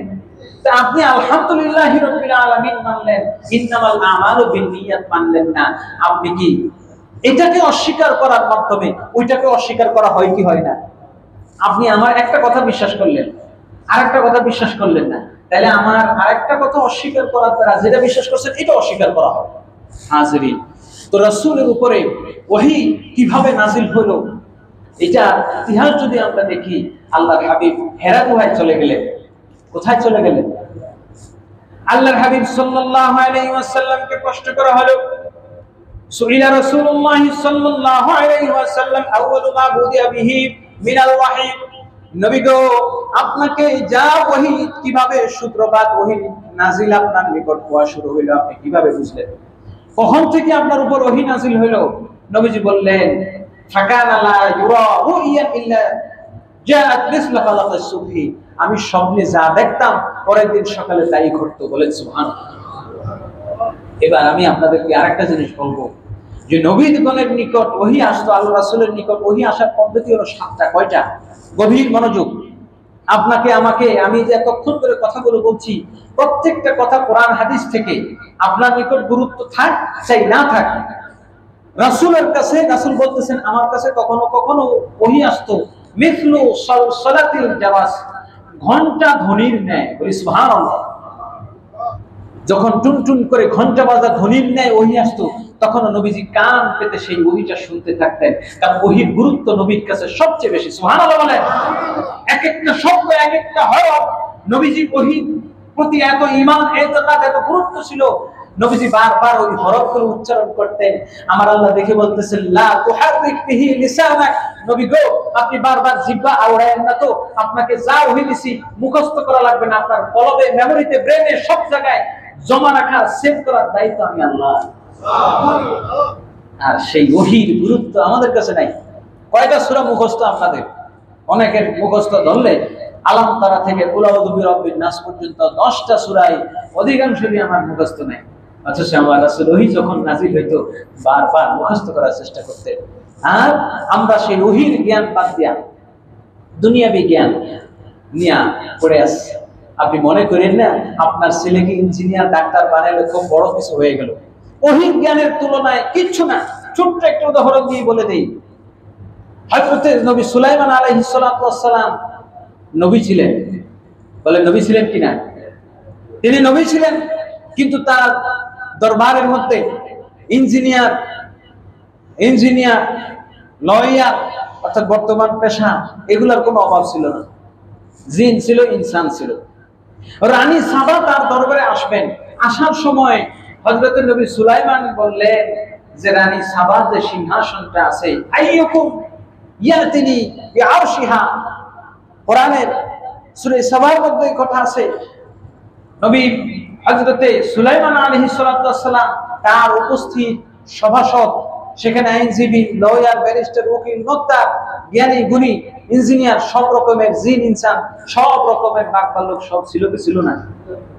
তা আপনি আলহামদুলিল্লাহি রাব্বিল আলামিন মানলেন, ইন্নামাল আমালু বিন্নিয়াত মানলেন না। আপনি কি এটাকে অস্বীকার করার মাধ্যমে ওইটাকে অস্বীকার করা হয় কি হয় না? আপনি আমার একটা কথা বিশ্বাস করলেন, আরেকটা কথা বিশ্বাস করলেন না, তাহলে আমার আরেকটা কথা অস্বীকার করার দ্বারা যেটা বিশ্বাস করছেন এটা অস্বীকার করা হবে। হাজরিন, তো রাসূলের উপরে ওহী কিভাবে নাজিল হলো, এটা ইতিহাস যদি আমরা দেখি, আল্লাহর হাবিব হেরা গুহায় চলে গেলেন। কোথায় চলে গেলেন? আল্লাহর হাবিব সাল্লাল্লাহু আলাইহি ওয়াসাল্লামকে প্রশ্ন করা হলো, সুইলা রাসূলুল্লাহ সাল্লাল্লাহু আলাইহি ওয়াসাল্লাম আউয়ালু মা বুদিয়া বিহি মিনাল ওয়াহী, নবী গো, আপনাকে যা ওহী, কিভাবে সূত্রপাত ওহী নাজিল আপনার নিকট হওয়া শুরু হইল, আপনি কিভাবে বুঝলেন? কখন থেকে আপনার উপর ওহী নাজিল হইল? নবীজি বললেন, ফাকানা লা ইউরা রুইয়া ইল্লা জাআত মিসলা ফালাকাস সুবহি, আমি স্বপ্নে যা দেখতাম পরের দিন সকালে তাই ঘটতো। বলেন সুবহানাল্লাহ। এবার আমি আপনাদেরকে আরেকটা জিনিস বলবো, যে নবীগণের নিকট ওহী আসতো, আল্লাহ রাসূলের নিকট ওহী আসার পদ্ধতি হলো 7টা। কয়টা? গভীর মনোযোগ। আপনাকে আমাকে, আমি যে এতক্ষণ ধরে কথাগুলো বলছি, প্রত্যেকটা কথা কোরআন হাদিস থেকে। আপনার নিকট গুরুত্ব থাক চাই না থাক, রাসূলের কাছে, রাসূল বলতেছেন আমার কাছে কখনো কখনো ওহী আসতো মিথলু সালাতিল জাওয়াস, ঘন্টা ধ্বনির ন্যায়। বলি সুবহানাল্লাহ। যখন টুনটুন করে ঘন্টা বাজা ধ্বনির ন্যায় ওহী আসতো, তখন নবীজি কান পেতে সেই ওহীটা শুনতে থাকতেন, কারণ ওহীর গুরুত্ব নবীর কাছে সবচেয়ে বেশি। সুবহানাল্লাহ বলেন। এক একটা শব্দ, এক একটা হরফ, নবীজি ওহীর প্রতি এত ঈমান, এতকাদ, এত গুরুত্ব ছিল। নবীজি বারবার ওই হরফগুলো উচ্চারণ করতেন। আমার আল্লাহ দেখে বলতেছেন, লা তুহাররিক বিহি লিসানাক, নবী গো আপনি বারবার জিহ্বা আওড়ায়েন না তো, আপনাকে যা ওহী দিছি মুখস্থ করা লাগবে না, আপনার কলবে, মেমোরিতে, ব্রেনে সব জায়গায় জমা রাখার, সেভ করার দায়িত্ব আমি আল্লাহ। আর সেই ওহীর গুরুত্ব আমাদের কাছে নাই। কয়টা সূরা মুখস্থ আপনাদের? অনেকের মুখস্থ ধরলে আলাম তারা থেকে কুল আউযু বিরাব্বিন নাস পর্যন্ত 10টা সূরাই অধিকাংশই আমার মুখস্থ নাই। অথচ আমার রাসূল ওহী যখন নাযিল হইতো বারবার মুখস্থ করার চেষ্টা করতেন। আর আমরা সেই ওহীর জ্ঞান বাদ দিয়া দুনিয়াবি জ্ঞান নিয়ে পড়ে আসছি। আপনি মনে করেন না আপনার ছেলেকে ইঞ্জিনিয়ার, ডাক্তার বানাইলে খুব বড় কিছু হয়ে গেল? ওহীর জ্ঞানের তুলনায় কিচ্ছু না। ছোট্ট একটা উদাহরণ দিয়ে বলে দেই। হযরত নবী সুলাইমান আলাইহিস সালাতু ওয়াস সালাম নবী ছিলেন। বলে নবী ছিলেন কিনা? তিনি নবী ছিলেন, কিন্তু তার দরবারের মধ্যে ইঞ্জিনিয়ার, লয়ার অর্থাৎ বর্তমান পেশা এগুলার কোনো অভাব ছিল না। জিন ছিল, ইনসান ছিল। রানী সাবা তার দরবারে আসবেন। আসার সময় হযরত নবী সুলাইমান বললেন যে রানী সাবার যে সিংহাসনটা আছে, আইয়ুকুম ইয়াতিনি বিআরশিহা, কোরআনের সূরা সাবার মধ্যে কথা আছে। নবী হযরত সুলাইমান আলাইহিস সালাতু ওয়াস সালাম তার উপস্থিত সভাসদ, সেখানে আইনজীবী, লয়ার, ব্যারিস্টার, উকিল, নোক্তা, জ্ঞানী, গুণী, ইঞ্জিনিয়ার, সব রকমের জিন, ইনসান, সব রকমের বাকবালক সব ছিল কি ছিল না?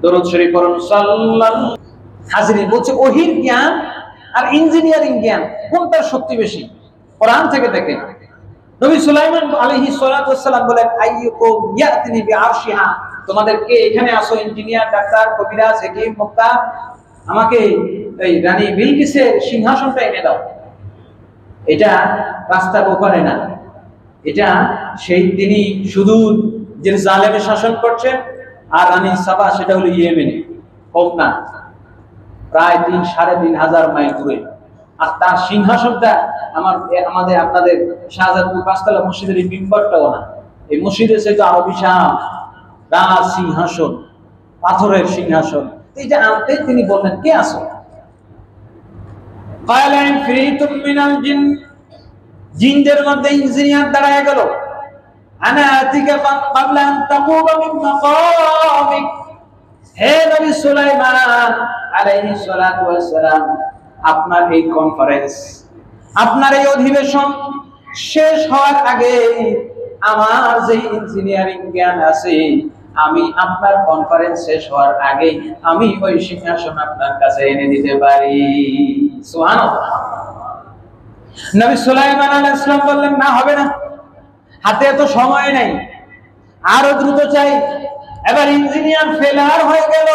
দরুদ শরীফ পড়ুন সাল্লাল্লাহু। হাজিরিন, বলছে ওহীর জ্ঞান আর ইঞ্জিনিয়ারিং জ্ঞান কোনটার শক্তি বেশি? কোরআন থেকে দেখেন। নবী সুলাইমান আলাইহিস সালাতু ওয়াস সালাম বলেন, আইয়ুকুম ইয়াতিনি বিআরশিহা, তোমাদের কে এখানে আসো ইঞ্জিনিয়ার, ডাক্তার, কবিরাজ, হাকিম, মুক্তা, আমাকে এই রানী বিলকিসের সিংহাসনটা এনে দাও। এটা রাস্তার ওপারে না, এটা সেই তিনি শুধু যে জালেমে শাসন করছেন। আর রানী সাবা সেটা হলো ইয়েমেনে, কম না, প্রায় ৩,৫০০ মাইল দূরে। আর তার সিংহাসনটা আমাদের আপনাদের শাহজাদপুর ৫তলা মসজিদের এই মিম্বরটাও না, এই মসজিদের চাইতে আরো বিশাল রাজ সিংহাসন, পাথরের সিংহাসন। এইটা আনতে তিনি বললেন, কে আসো? জিনদের মধ্যে ইঞ্জিনিয়ার দাঁড়ায় গেল, আনা আতিকা ক্বাবলা আন তাকুমা মিন মাকামিক, হে নবী সুলাইমান আলাইহিস সালাতু ওয়াস সালাম, আপনার এই কনফারেন্স, আপনার এই অধিবেশন শেষ হওয়ার আগে আমার যে ইঞ্জিনিয়ারিং জ্ঞান আছে, আমি আপনার কনফারেন্স শেষ হওয়ার আগে আমি ওই সিংহাসন আপনার কাছে এনে দিতে পারি। সুবহানাল্লাহ। নবী সুলাইমান আলাইহিস সালাম বললেন, না, হবে না, হাতে এত সময় নেই, আরো দ্রুত চাই। এবার ইঞ্জিনিয়ার ফেলার হয়ে গেল।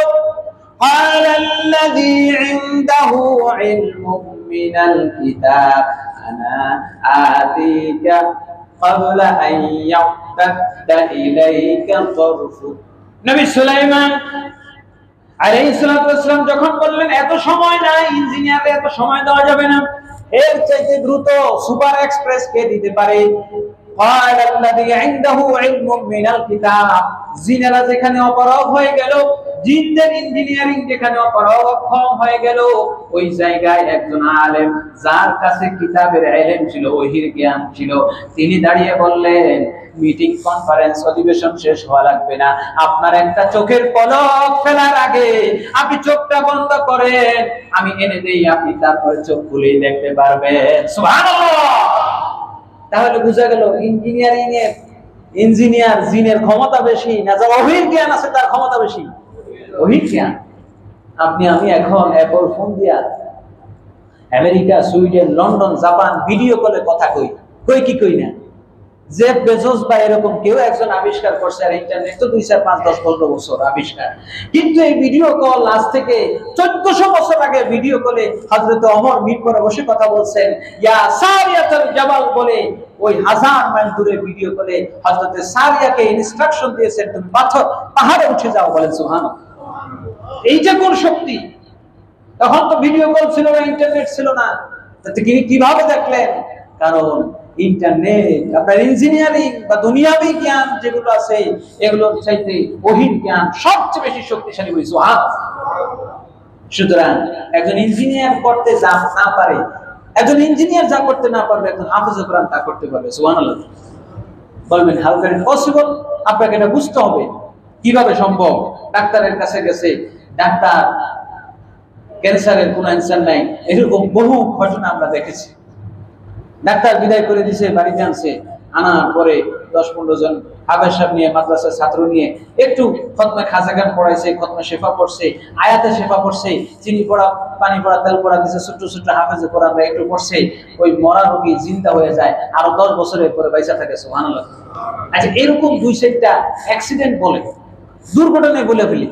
قال الذي عنده علم من الكتاب أنا آتيك قبل أن يرتد إليك طرفك। নবী সুলাইমান আলাইহিস সালাতু ওয়াস সালাম যখন বললেন এত সময় নাই, ইঞ্জিনিয়ারে এত সময় দেওয়া যাবে না, এর চাইতে দ্রুত সুপার এক্সপ্রেস কে দিতে পারে? قال الذي عنده علم من الكتاب, জিনেরা যেখানে অপারগ হয়ে গেল, জিনদের ইঞ্জিনিয়ারিং যেখানে অপারগক্ষম হয়ে গেল, ওই জায়গায় একজন আলেম যার কাছে কিতাবের ইলম ছিল, ওহীর জ্ঞান ছিল, তিনি দাঁড়িয়ে বললেন, মিটিং, কনফারেন্স, অধিবেশন শেষ হওয়া লাগবে না, আপনার একটা চোখের পলক ফেলার আগে আপনি চোখটা বন্ধ করেন, আমি এনে দেই, আপনি তারপরে চোখ খুলেই দেখতে পারবেন। সুবহানাল্লাহ। তাহলে বোঝা গেল ইঞ্জিনিয়ার জিনের ক্ষমতা বেশি না যার ওহীর জ্ঞান আছে তার ক্ষমতা বেশি? ওহীর জ্ঞান। আপনি আমি এখন অ্যাপল ফোন দিয়া America, Sweden, London, Japan video কলে কথা কই কি কই না? জেফ বেজোস বা এরকম কেউ একজন আবিষ্কার করছে, আর ইন্টারনেট তো 2, 4, 5, 10, 15 বছর আবিষ্কার। কিন্তু এই ভিডিও কল আজ থেকে 1400 বছর আগে ভিডিও কলে হযরত ওমর মিম্বরে বসে কথা বলছেন, ইয়া সারিয়াতুল জাবাল বলে, ওই 1000 মাইল দূরে ভিডিও কলে হযরত সারিয়াকে ইনস্ট্রাকশন দিয়েছেন, তুমি পাহাড়ে উঠে যাও। বলেন সুবহানাল্লাহ। এইটা কোন শক্তি? তখন তো ভিডিও কল ছিল না, ইন্টারনেট ছিল না, তাতে তিনি কিভাবে দেখলেন? কারণ ইন্টারনেট, আপনার ইঞ্জিনিয়ারিং বা দুনিয়াবি জ্ঞান যেগুলো আছে, এগুলোর চাইতে ওহীর জ্ঞান সবচেয়ে বেশি শক্তিশালী। সুবহানাল্লাহ। সুতরাং একজন ইঞ্জিনিয়ার করতে যা না পারে, একজন ইঞ্জিনিয়ার যা করতে না পারবে, একজন হাফেজ কোরআন তা করতে পারবে। সুবহানাল্লাহ। বলবেন হাউ ক্যান ইট পসিবল? আপনাকে এটা বুঝতে হবে কিভাবে সম্ভব। ডাক্তারের কাছে গেছে, ডাক্তার ক্যান্সারের কোনো অ্যান্সার নাই, এরকম বহু ঘটনা আমরা দেখেছি। ডাক্তার বিদায় করে দিছে, বাড়িতে আনছে, আনার পরে 10-15 জন হাফেজ সাহেব নিয়ে, মাদ্রাসার ছাত্র নিয়ে একটু খতমে খাজাগান পড়াইছে, খতমে শেফা পড়ছে, আয়াতে শেফা পড়ছে, চিনি পড়া, পানি পড়া, তেল পড়া দিছে, ছোট্ট ছোট্ট হাফেজে কোরআন একটু পড়ছে, ওই মরা রোগী জিন্দা হয়ে যায়, আরো 10 বছরের পরে বাইচা থাকে। সুবহানাল্লাহ। আচ্ছা, এরকম 2-4টা অ্যাক্সিডেন্ট বলে, দুর্ঘটনায় বলে ফেলি,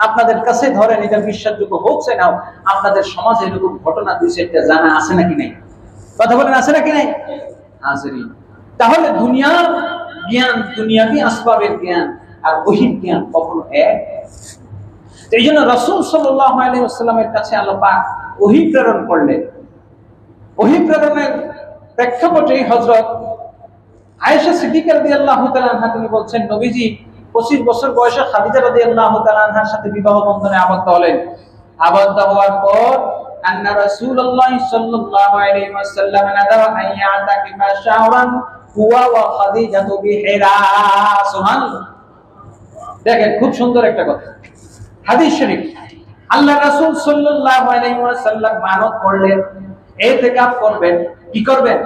আপনাদের কাছে ধরেন এটা বিশ্বাসযোগ্য হোক চাই নাও, আপনাদের সমাজে এরকম ঘটনা 2-4টা জানা আছে নাকি নাই? কথা বলেন, আছে নাকি নাই? হাজিরিন, তাহলে দুনিয়ার জ্ঞান, দুনিয়াবি আসবাবের জ্ঞান আর ওহীর জ্ঞান কখনো এক। এই জন্য রাসূল সাল্লাল্লাহু আলাইহি ওয়াসাল্লামের কাছে আল্লাহ পাক ওহী প্রেরণ করলেন। ওহী প্রেরণের প্রেক্ষাপটে হযরত আয়েশা সিদ্দিকা রাদিয়াল্লাহু তাআলা আনহা তিনি বলছেন, নবীজি 25 বছর বয়সে খাদিজা রাদিয়াল্লাহু তাআলা আনহার সাথে বিবাহ বন্ধনে আবদ্ধ হলেন। আবদ্ধ হওয়ার পর আন্না রাসূলুল্লাহ সাল্লাল্লাহু আলাইহি ওয়াসাল্লাম নাদারা আইয়াতাকিফা শাহরান হুয়া ওয়া খাদিজাতু বিহিরা। সুবহানাল্লাহ। দেখেন খুব সুন্দর একটা কথা, হাদিস শরীফ, আল্লাহ রাসূল সাল্লাল্লাহু আলাইহি ওয়াসাল্লাম মানত করলেন ইতিকাফ করবেন। কি করবেন?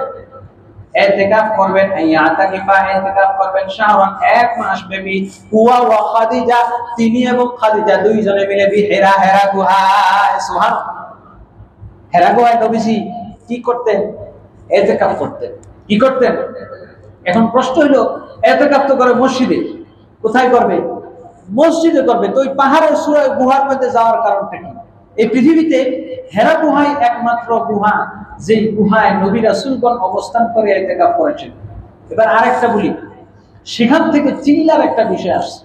ইতিকাফ করবেন, আইয়াতাকিফা, ইতিকাফ করবেন শাহরান, 1 মাস ব্যাপী, হুয়া ওয়া খাদিজা, তিনি এবং খাদিজা দুইজনে মিলে বিহিরা, হেরা গুহায়। সুবহানাল্লাহ। হেরা গুহায় নবীজি কি করতেন? ইতিকাফ করতেন। কি করতেন? এখন প্রশ্ন হলো, ইতিকাফ তো করে মসজিদে, কোথায় করবে? মসজিদে করবে, তো ওই পাহাড়ের চূড়ায় গুহার মধ্যে যাওয়ার কারণটা কি? এই পৃথিবীতে হেরা গুহাই একমাত্র গুহা, যেই গুহায় নবী রাসূলগণ অবস্থান করে ইতিকাফ করেছেন। এবার আরেকটা বলি, সেখান থেকে চিল্লার একটা বিষয় আসছে।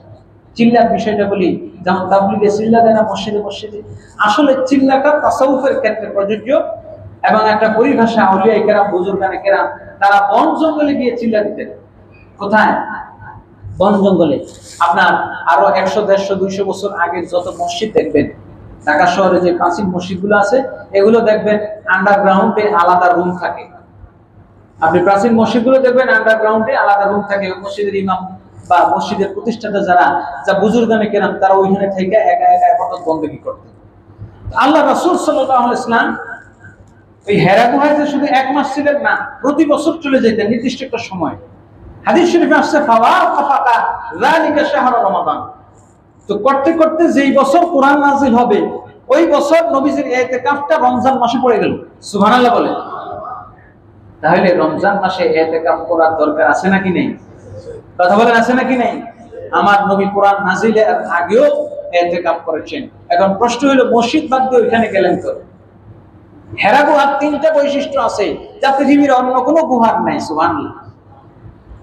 চিল্লার বিষয়টা বলি, যেমন তাবলীগে চিল্লা দেয় না মসজিদে মসজিদে, আসলে চিল্লাটা তাসাউফের ক্ষেত্রে প্রযোজ্য, এবং একটা পরিভাষা আউলিয়া কেরাম, বুজুর্গানে কেরাম, তারা বন জঙ্গলে গিয়ে চিল্লা দিতেন। কোথায়? বন জঙ্গলে। আপনার আরো 100, 150, 200 বছর আগের যত মসজিদ দেখবেন, ঢাকা শহরে যে প্রাচীন মসজিদগুলো আছে, এগুলো দেখবেন আন্ডারগ্রাউন্ডে আলাদা রুম থাকে। আপনি প্রাচীন মসজিদগুলো দেখবেন আন্ডারগ্রাউন্ডে আলাদা রুম থাকে। মসজিদের ইমাম বা মসজিদের প্রতিষ্ঠাতা যারা, যা বুজুর্গানে কেরাম, তারা ওইখানে থেকে একা একা ইবাদত বন্দেগী করতেন। আল্লাহ রাসূল সাল্লাল্লাহু আলাইহি ওয়াসাল্লাম এই হেরা গুহায় যে শুধু 1 মাস ছিলেন না, প্রতি বছর চলে যেতেন নির্দিষ্ট একটা সময়। হাদিস শরীফে আসছে ফাওয়াফাকা যালিকা শাহর রমাদান। তো করতে করতে যেই বছর কোরআন নাযিল হবে, ওই বছর নবীজির ইতিকাফটা রমজান মাসে পড়ে গেল। সুবহানাল্লাহ বলে। তাহলে রমজান মাসে ইতিকাফ করার দরকার আছে নাকি নেই? কথা বলেন, আছে নাকি নেই? আমার নবী কোরআন নাযিলের আগেও ইতিকাফ করেছেন। এখন প্রশ্ন হলো, মসজিদ বাদ দিয়ে ওইখানে গেলেন তো? হেরা গুহার 3টা বৈশিষ্ট্য আছে যা পৃথিবীর অন্য কোনো গুহার নাই। সুবহানাল্লাহ।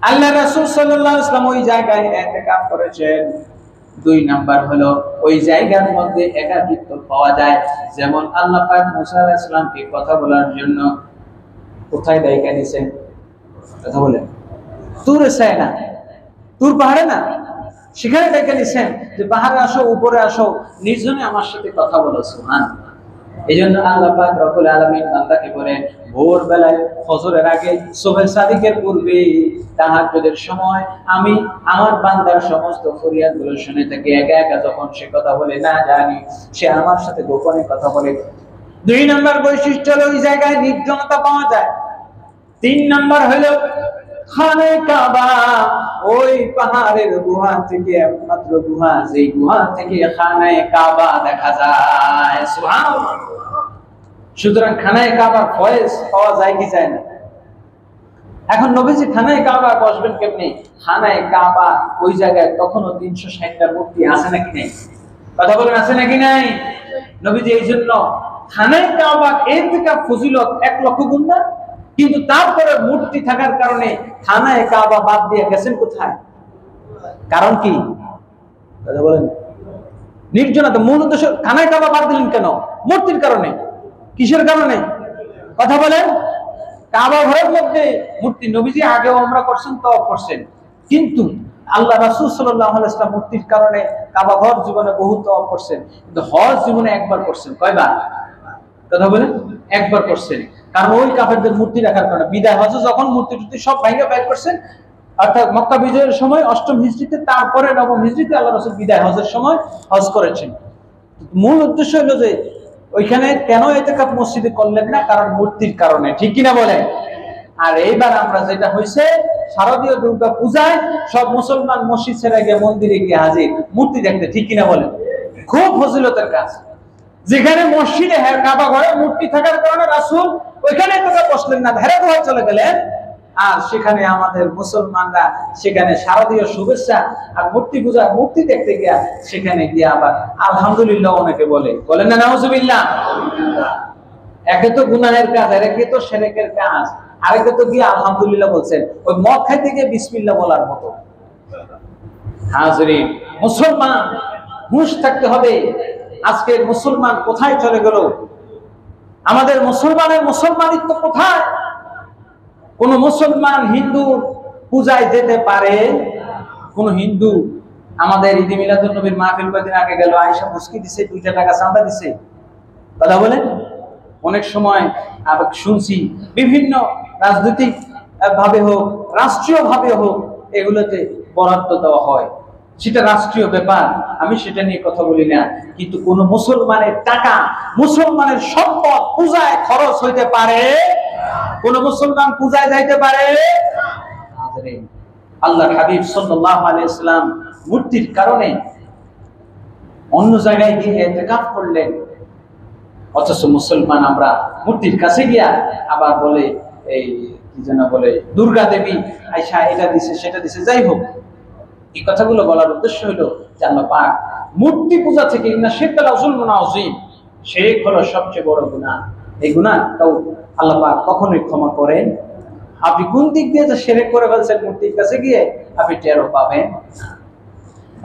আল্লাহ রাসূল সাল্লাল্লাহু আলাইহি ওয়াসাল্লাম ওই জায়গায় ইতিকাফ করেছেন। 2 নাম্বার হলো, ওই জায়গার মধ্যে একাকিত্ব পাওয়া যায়। যেমন আল্লাহ পাক মুসা আলাইহিস সালামকে কথা বলার জন্য কোথায় ডাইকা নিছেন? কথা বলেন, তুর সাইনা, তুর পাহাড়ে না, সেখানে ডাইকা নিছেন যে পাহাড়ে আসো, উপরে আসো, নির্জনে আমার সাথে কথা বলো। সুবহানাল্লাহ। এইজন্য আল্লাহ পাক রব্বুল আলামিন বান্দাকে বলেন, ভোর বেলায় ফজরের আগে, সুবহে সাদিকের পূর্বে, তাহাজ্জুদের সময় আমি আমার বান্দার সমস্ত ফরিয়াদগুলো শুনে থাকি। একা একা যখন সে কথা বলে না জানি, সে আমার সাথে গোপনে কথা বলে। 2 নম্বর বৈশিষ্ট্য হলো, ওই জায়গায় নির্জনতা পাওয়া যায়। 3 নম্বর হলো খানে কাবা, ওই পাহাড়ের গুহা থেকে একমাত্র গুহা, যেই গুহা থেকে খানে কাবা দেখা যায়। সুবহানাল্লাহ। সুতরাং খানায় কাবার ফয়েজ পাওয়া যায় কি যায় না? এখন নবীজি খানায় কাবা বসবেন কেমনে? খানায় কাবা ওই জায়গায় তখনও 360টা মূর্তি আছে নাকি নাই? কথা বলেন, আছে নাকি নাই? নবীজি এই জন্য খানায় কাবা ইতিকাফ ফজিলত 1 লক্ষ গুণ না, কিন্তু তারপরে মূর্তি থাকার কারণে খানায় কাবা বাদ দিয়ে গেছেন কোথায়? কারণ কি? কথা বলেন। নির্জনতা। মূল উদ্দেশ্য, খানায় কাবা বাদ দিলেন কেন? মূর্তির কারণে। কিসের কারণে? কথা বলেন। কাবা ঘরের মধ্যে মূর্তি। নবীজি আগেও আমরা করছেন, তওয়াফ করছেন, কিন্তু আল্লাহ রাসূল সাল্লাল্লাহু আলাইহি ওয়াসাল্লাম মূর্তির কারণে কাবা ঘর জীবনে বহু তওয়াফ করছেন, কিন্তু হজ জীবনে একবার করছেন। কয়বার? কথা বলেন, একবার করছেন। কারণ ওই কাফেরদের মূর্তি রাখার কারণে বিদায় হজে যখন মূর্তি টুর্তি সব ভাঙে বাইর করছেন, অর্থাৎ মক্কা বিজয়ের সময় 8ম হিজরিতে, তারপরে 9ম হিজরিতে আল্লাহ রাসূল বিদায় হজের সময় হজ করেছেন। মূল উদ্দেশ্য হলো যে ওইখানে কেন ইতিকাফ মসজিদে করলেন না? কারণ মূর্তির কারণে। ঠিক কিনা বলেন? আর এইবার আমরা যেটা হয়েছে, শারদীয় দুর্গা পূজায় সব মুসলমান মসজিদ ছেড়ে গিয়ে মন্দিরে গিয়ে হাজির মূর্তি দেখতে। ঠিক কিনা বলেন? খুব ফজিলতের কাজ। যেখানে মসজিদে কাবা ঘরে মূর্তি থাকার কারণে রাসূল ওইখানে তোরা বসলেন না, ধারে ঘরে চলে গেলেন। আর সেখানে আমাদের মুসলমানরা সেখানে শারদীয় শুভেচ্ছা আর মূর্তি পূজা, মূর্তি দেখতে গিয়া সেখানে গিয়ে আবার আলহামদুলিল্লাহ অনেকে বলেন না নাউজুবিল্লাহ। একে তো গুনাহের কাজ, আর একে তো শিরকের কাজ, আরেকে তো গিয়ে আলহামদুলিল্লাহ বলছেন। ওই মদ খাইতে গিয়ে বিসমিল্লাহ বলার মতো। হাজরিন, মুসলমান হুঁশ থাকতে হবে। আজকে মুসলমান কোথায় চলে গেল? আমাদের মুসলমানের মুসলমানিত্ব কোথায়? কোন মুসলমান হিন্দু পূজায় যেতে পারে? কোন হিন্দু আমাদের ঈদ মিলাদুন নবীর মাহফিল কয়েকদিন আগে গেল, আয়েশা মুস্কি দিছে, 2টা টাকা চাঁদা দিছে। কথা বলেন। অনেক সময় শুনছি বিভিন্ন রাজনৈতিক ভাবে হোক, রাষ্ট্রীয় ভাবে হোক, এগুলোতে বরাদ্দ দেওয়া হয়, সেটা রাষ্ট্রীয় ব্যাপার, আমি সেটা নিয়ে কথা বলি না। কিন্তু কোন মুসলমানের টাকা, মুসলমানের সম্পদ পূজায় খরচ হইতে পারে? কোন মুসলমান পূজায় যাইতে পারে? আল্লাহর হাবিব সাল্লাল্লাহু আলাইহি ওয়াসাল্লাম মূর্তির কারণে অন্য জায়গায় গিয়ে ইতিকাফ করলেন, অথচ মুসলমান আমরা মূর্তির কাছে গিয়া আবার বলে এই কি যেন বলে দুর্গা দেবী আয়েশা এটা দিছে সেটা দিছে। যাই হোক, এই কথাগুলো বলার উদ্দেশ্য হলো যে আল্লাহ পাক মূর্তি পূজা থেকে ইন্না শিরকা লাযুলমুন আযীম, শিরক হলো সবচেয়ে বড় গুনাহ। এই গুনাহটাও আল্লাহ পাক কখনোই ক্ষমা করেন। আপনি কোন দিক দিয়ে যে শিরক করে ফেলছেন মূর্তির কাছে গিয়ে, আপনি টেরও পাবেন।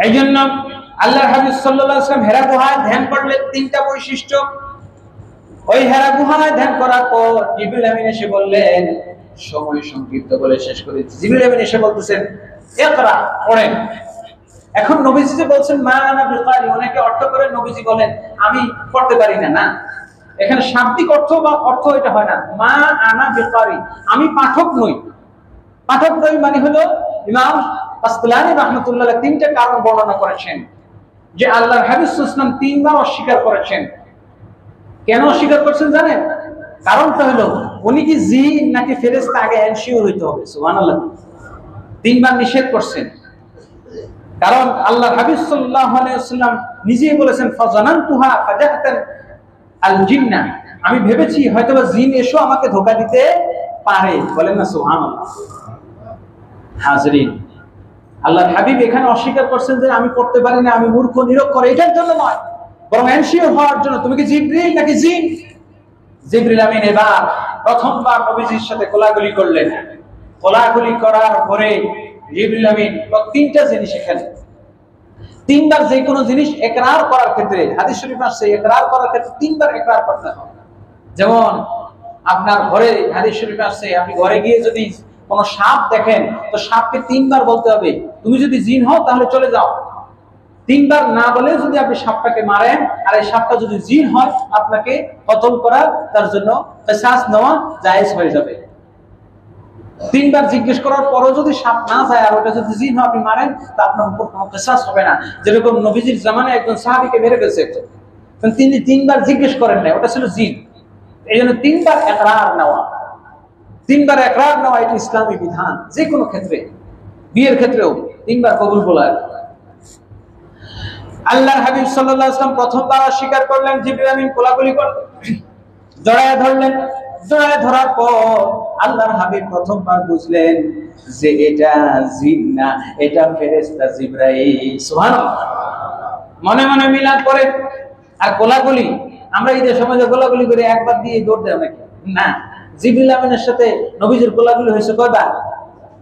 এই জন্য আল্লাহর হাবিব সাল্লাল্লাহু আলাইহি ওয়াসাল্লাম হেরা গুহায় ধ্যান করলেন। 3টা বৈশিষ্ট্য। ওই হেরা গুহায় ধ্যান করার পর জিবরিল আমিন এসে বললেন, সময় সংক্ষিপ্ত বলে শেষ করেছি। জিবরিল আমিন এসে বলতেছেন ইকরা, পড়েন। এখন নবীজি যে বলছেন মা আনা বিকারি, অনেকে অর্থ করে নবীজি বলেন আমি পড়তে পারি না। না, এখানে শাব্দিক অর্থ বা অর্থ এটা হয় না। মা আনা বিকারি, আমি পাঠক নই। পাঠক নই মানে হলো ইমাম আসকালানি রাহমাতুল্লাহ 3টা কারণ বর্ণনা করেছেন যে আল্লাহর হাবিব সাল্লাল্লাহু আলাইহি ওয়াসাল্লাম 3বার অস্বীকার করেছেন। কেন অস্বীকার করছেন জানেন? কারণটা হলো উনি কি জিন নাকি ফেরেশতা আগে এনশিওর হইতে হবে। সুবহানাল্লাহ। 3বার নিষেধ করছেন। কারণ আল্লাহর হাবিব সাল্লাল্লাহু আলাইহি ওয়াসাল্লাম নিজেই বলেছেন ফাজানানতুহা ফাজাতান আল জিন্নাহ, আমি ভেবেছি হয়তোবা জিন এসো আমাকে ধোঁকা দিতে পারে। বলেন না সুবহানাল্লাহ। হাজরিন, আল্লাহর হাবিব এখানে অস্বীকার করছেন যে আমি পড়তে পারি না, আমি মূর্খ নিরক্ষর, এটার জন্য নয়, বরং এনশিওর হওয়ার জন্য। তুমি কি জিবরিল নাকি জিন? জিবরিল আমিন এবার প্রথমবার নবীজির সাথে কোলাকুলি করলেন। কোলাকুলি করার পরে জিবরিল আমিন 3টা জিনিস এখানে 3বার যে কোনো জিনিস ইকরার করার ক্ষেত্রে, হাদিস শরীফ আসছে ইকরার করার ক্ষেত্রে 3বার ইকরার করতে হবে। যেমন আপনার ঘরে হাদিস শরীফ আসছে, আপনি ঘরে গিয়ে যদি কোন সাপ দেখেন তো সাপকে 3বার বলতে হবে তুমি যদি জিন হও তাহলে চলে যাও। 3বার না বলে যদি আপনি সাপটাকে মারেন আর এই সাপটা যদি জিন হয়, আপনাকে কতল করা, তার জন্য কিসাস নেওয়া জায়েজ হয়ে যাবে। 3বার জিজ্ঞেস করার পরও যদি সাপ না যায় আর ওটা যদি জিন হয় আপনি মারেন, তা আপনার উপর কোনো কিসাস হবে না। যেরকম নবীজির জামানায় একজন সাহাবীকে মেরে ফেলছে একজন, তিনি 3বার জিজ্ঞেস করেন না, ওটা ছিল জিন। এই জন্য 3বার ইকরার নেওয়া, 3বার ইকরার নেওয়া এটা ইসলামী বিধান। যে কোনো ক্ষেত্রে, বিয়ের ক্ষেত্রেও 3বার কবুল বলা। আল্লাহর হাবিব সাল্লাল্লাহু আলাইহি ওয়াসাল্লাম প্রথমবার অস্বীকার করলেন। জিবরিল আমিন কোলাকুলি করলেন, জড়ায় ধরলেন। জড়ায় ধরার পর আল্লাহর হাবিব প্রথমবার বুঝলেন যে এটা জিন না, এটা ফেরেশতা জিবরাইল। সুবহানাল্লাহ। মনে মনে মিলাদ করে আর কোলাকুলি, আমরা ঈদের সময় যে কোলাকুলি করি একবার দিয়ে দৌড় দেয় নাকি? না, জিবরিল আমিনের সাথে নবীজির কোলাকুলি হয়েছে কয়বার?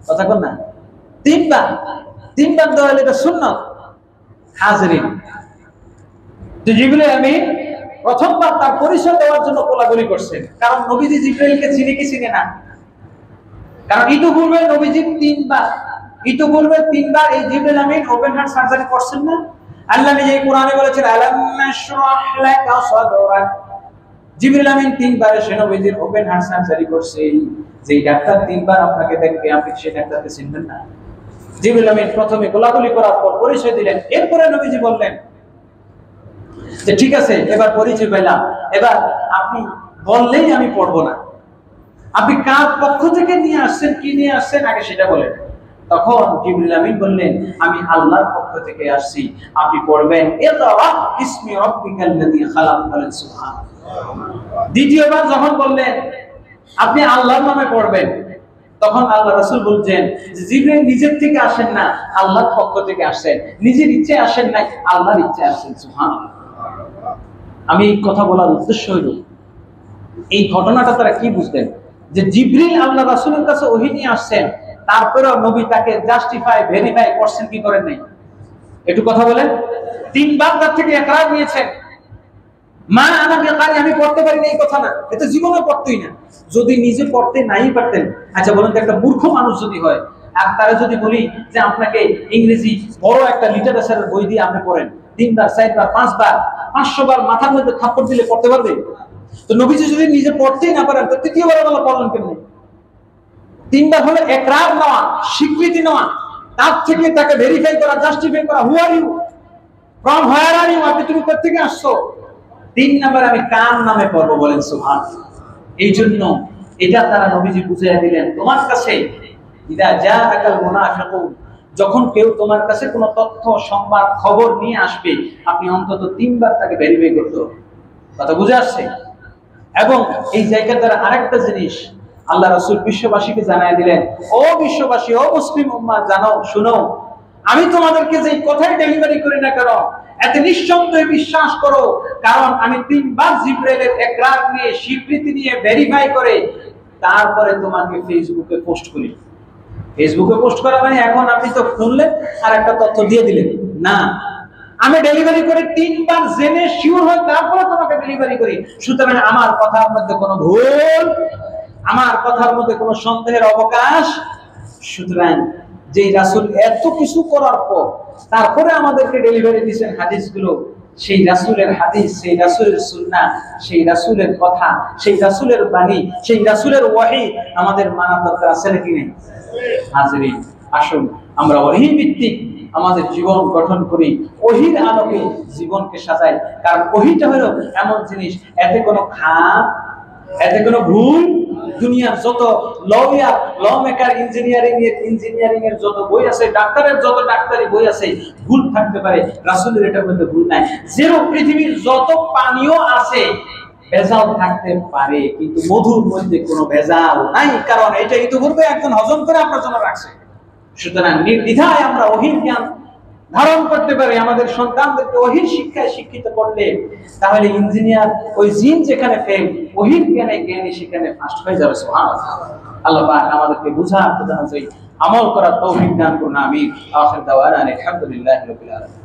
কথা কন না, 3বার। 3বার দেওয়া হলে এটা সুন্নাত। হাজরিন, জিবরিল আমিন প্রথমবার তার পরিচয় দেওয়ার জন্য কোলাকুলি করছেন, কারণ নবীজি জিবরাইলকে চিনে কি চিনে না। কারণ ইতিপূর্বে নবীজি 3বার ইতিপূর্বে 3 বার এই জিবরিল আমিন ওপেন হার্ট সার্জারি করছেন না? আল্লাহ নিজেই কোরআনে বলেছেন আলাম নাশরাহ লাকা সাদরাক। জিবরিল আমিন 3 বার এসে নবীজির ওপেন হার্ট সার্জারি করছে। যেই ডাক্তার 3 বার আপনাকে দেখবে, আপনি সেই ডাক্তারকে চিনবেন না? জিবরিল আমিন প্রথমে গোলাগুলি করার পর পরিচয় দিলেন, এরপরে নবীজি বললেন যে ঠিক আছে, এবার পরিচয় পেলাম, এবার আপনি বললেই আমি পড়বো না, আপনি কার পক্ষ থেকে নিয়ে আসছেন, কি নিয়ে আসছেন আগে সেটা বলেন। তখন জিবরিল আমিন বললেন আমি আল্লাহর পক্ষ থেকে আসছি, আপনি পড়বেন ইকরা বিসমি রাব্বিকাল্লাযী খালাক, বলেন সুবহানাল্লাহ। দ্বিতীয়বার যখন বললেন আপনি আল্লাহর নামে পড়বেন, তখন আল্লাহ রাসূল বলছেন যে জিবরিল নিজের থেকে আসেন না, আল্লাহর পক্ষ থেকে আসেন, নিজের ইচ্ছে আসেন না, আল্লাহর ইচ্ছে আসেন। সুবহানাল্লাহ। আমি এই কথা বলার উদ্দেশ্য হলো এই ঘটনাটা তারা কি বুঝলেন যে জিবরিল আল্লাহ রাসূলের কাছে ওহী নিয়ে আসছেন, তারপরেও নবী তাকে জাস্টিফাই ভেরিফাই করছেন কি করেন নাই? একটু কথা বলেন। 3 বার তার থেকে ইকরার নিয়েছেন, মা আনা বিকারি, আমি পড়তে পারি না এই কথা না, এটা জীবনে পড়তেই না। যদি নিজে পড়তে নাই পারতেন, আচ্ছা বলেন তো একটা মূর্খ মানুষ যদি হয় আর তারা যদি বলি যে আপনাকে ইংরেজি বড় একটা লিটারেচারের বই দিয়ে আপনি পড়েন, 3 বার 4 বার 5 বার 500 বার মাথার মধ্যে থাপ্পড় দিলে পড়তে পারবে? তো নবীজি যদি নিজে পড়তেই না পারেন তো তৃতীয়বার আল্লাহ পড়লেন কেমনে? 3 বার হলো ইকরার নেওয়া, স্বীকৃতি নেওয়া, তার থেকে তাকে ভেরিফাই করা, জাস্টিফাই করা। Who are you, from where are you, আপনি তুমি কোথা থেকে আসছো? 3 নাম্বার আমি কার নামে পড়বো, বলেন সুবহানাল্লাহ। এই জন্য এটা তারা নবীজি বুঝিয়ে দিলেন, তোমার কাছে ইদা জাআকাল মুনাফিকুন, যখন কেউ তোমার কাছে কোনো তথ্য সংবাদ খবর নিয়ে আসবে, আপনি অন্তত 3 বার তাকে ভেরিফাই করতে হবে। কথা বুঝে আসছে? এবং এই জায়গা দ্বারা আরেকটা জিনিস আল্লাহ রাসূল বিশ্ববাসীকে জানায় দিলেন, ও বিশ্ববাসী, ও মুসলিম উম্মাহ, জানো শুনো, আমি তোমাদেরকে যে কথাই ডেলিভারি করি না কেন এতে নিঃসন্দেহে বিশ্বাস করো, কারণ আমি 3 বার জিবরাইলের ইকরার নিয়ে, স্বীকৃতি নিয়ে, ভেরিফাই করে তারপরে তোমাকে ফেসবুকে পোস্ট করি। ফেসবুকে পোস্ট করা মানে এখন আপনি তো শুনলেন আর একটা তথ্য দিয়ে দিলেন না, আমি ডেলিভারি করে 3 বার জেনে শিওর হই তারপরে তোমাকে ডেলিভারি করি। সুতরাং আমার কথার মধ্যে কোনো ভুল, আমার কথার মধ্যে কোনো সন্দেহের অবকাশ। সুতরাং যে রাসূল এত কিছু করার পর তারপরে আমাদেরকে ডেলিভারি দিয়েছেন হাদিসগুলো, সেই রাসূলের হাদিস, সেই রাসূলের সুন্নাহ, সেই রাসূলের কথা, সেই রাসূলের বাণী, সেই রাসূলের ওহী আমাদের মানা দরকার আছে নাকি নেই? হাজিরিন, আসুন আমরা ওহী ভিত্তিক আমাদের জীবন গঠন করি, ওহীর আলোকে জীবনকে সাজাই। কারণ ওহীটা হলো এমন জিনিস, এতে কোনো খাত, এতে কোনো ভুল, দুনিয়ার যত লয়ার, ল মেকার, ইঞ্জিনিয়ারিং এর যত বই আছে, ডাক্তারের যত ডাক্তারি বই আছে, ভুল থাকতে পারে, রাসূলের এটার মধ্যে ভুল নাই। যেরকম পৃথিবীর যত পানীয় আছে ভেজাল থাকতে পারে, কিন্তু মধুর মধ্যে কোনো ভেজাল নাই, কারণ এটা ইতিপূর্বে একজন হজম করে আপনার জন্য রাখছে। সুতরাং নির্দ্বিধায় আমরা ওহীর জ্ঞান ধারণ করতে পারি, আমাদের সন্তানদেরকে ওহীর শিক্ষায় শিক্ষিত করলে তাহলে ইঞ্জিনিয়ার ওই জিন যেখানে ফেল, ওহীর জ্ঞানী সেখানে ফার্স্ট হয়ে যাবে। সুবহানাল্লাহ। আল্লাহ পাক আমাদেরকে বুঝার, আমল করার তৌফিক দান করুন। আমিন। আখির দাওয়ানা আলহামদুলিল্লাহি রাব্বিল আলামিন।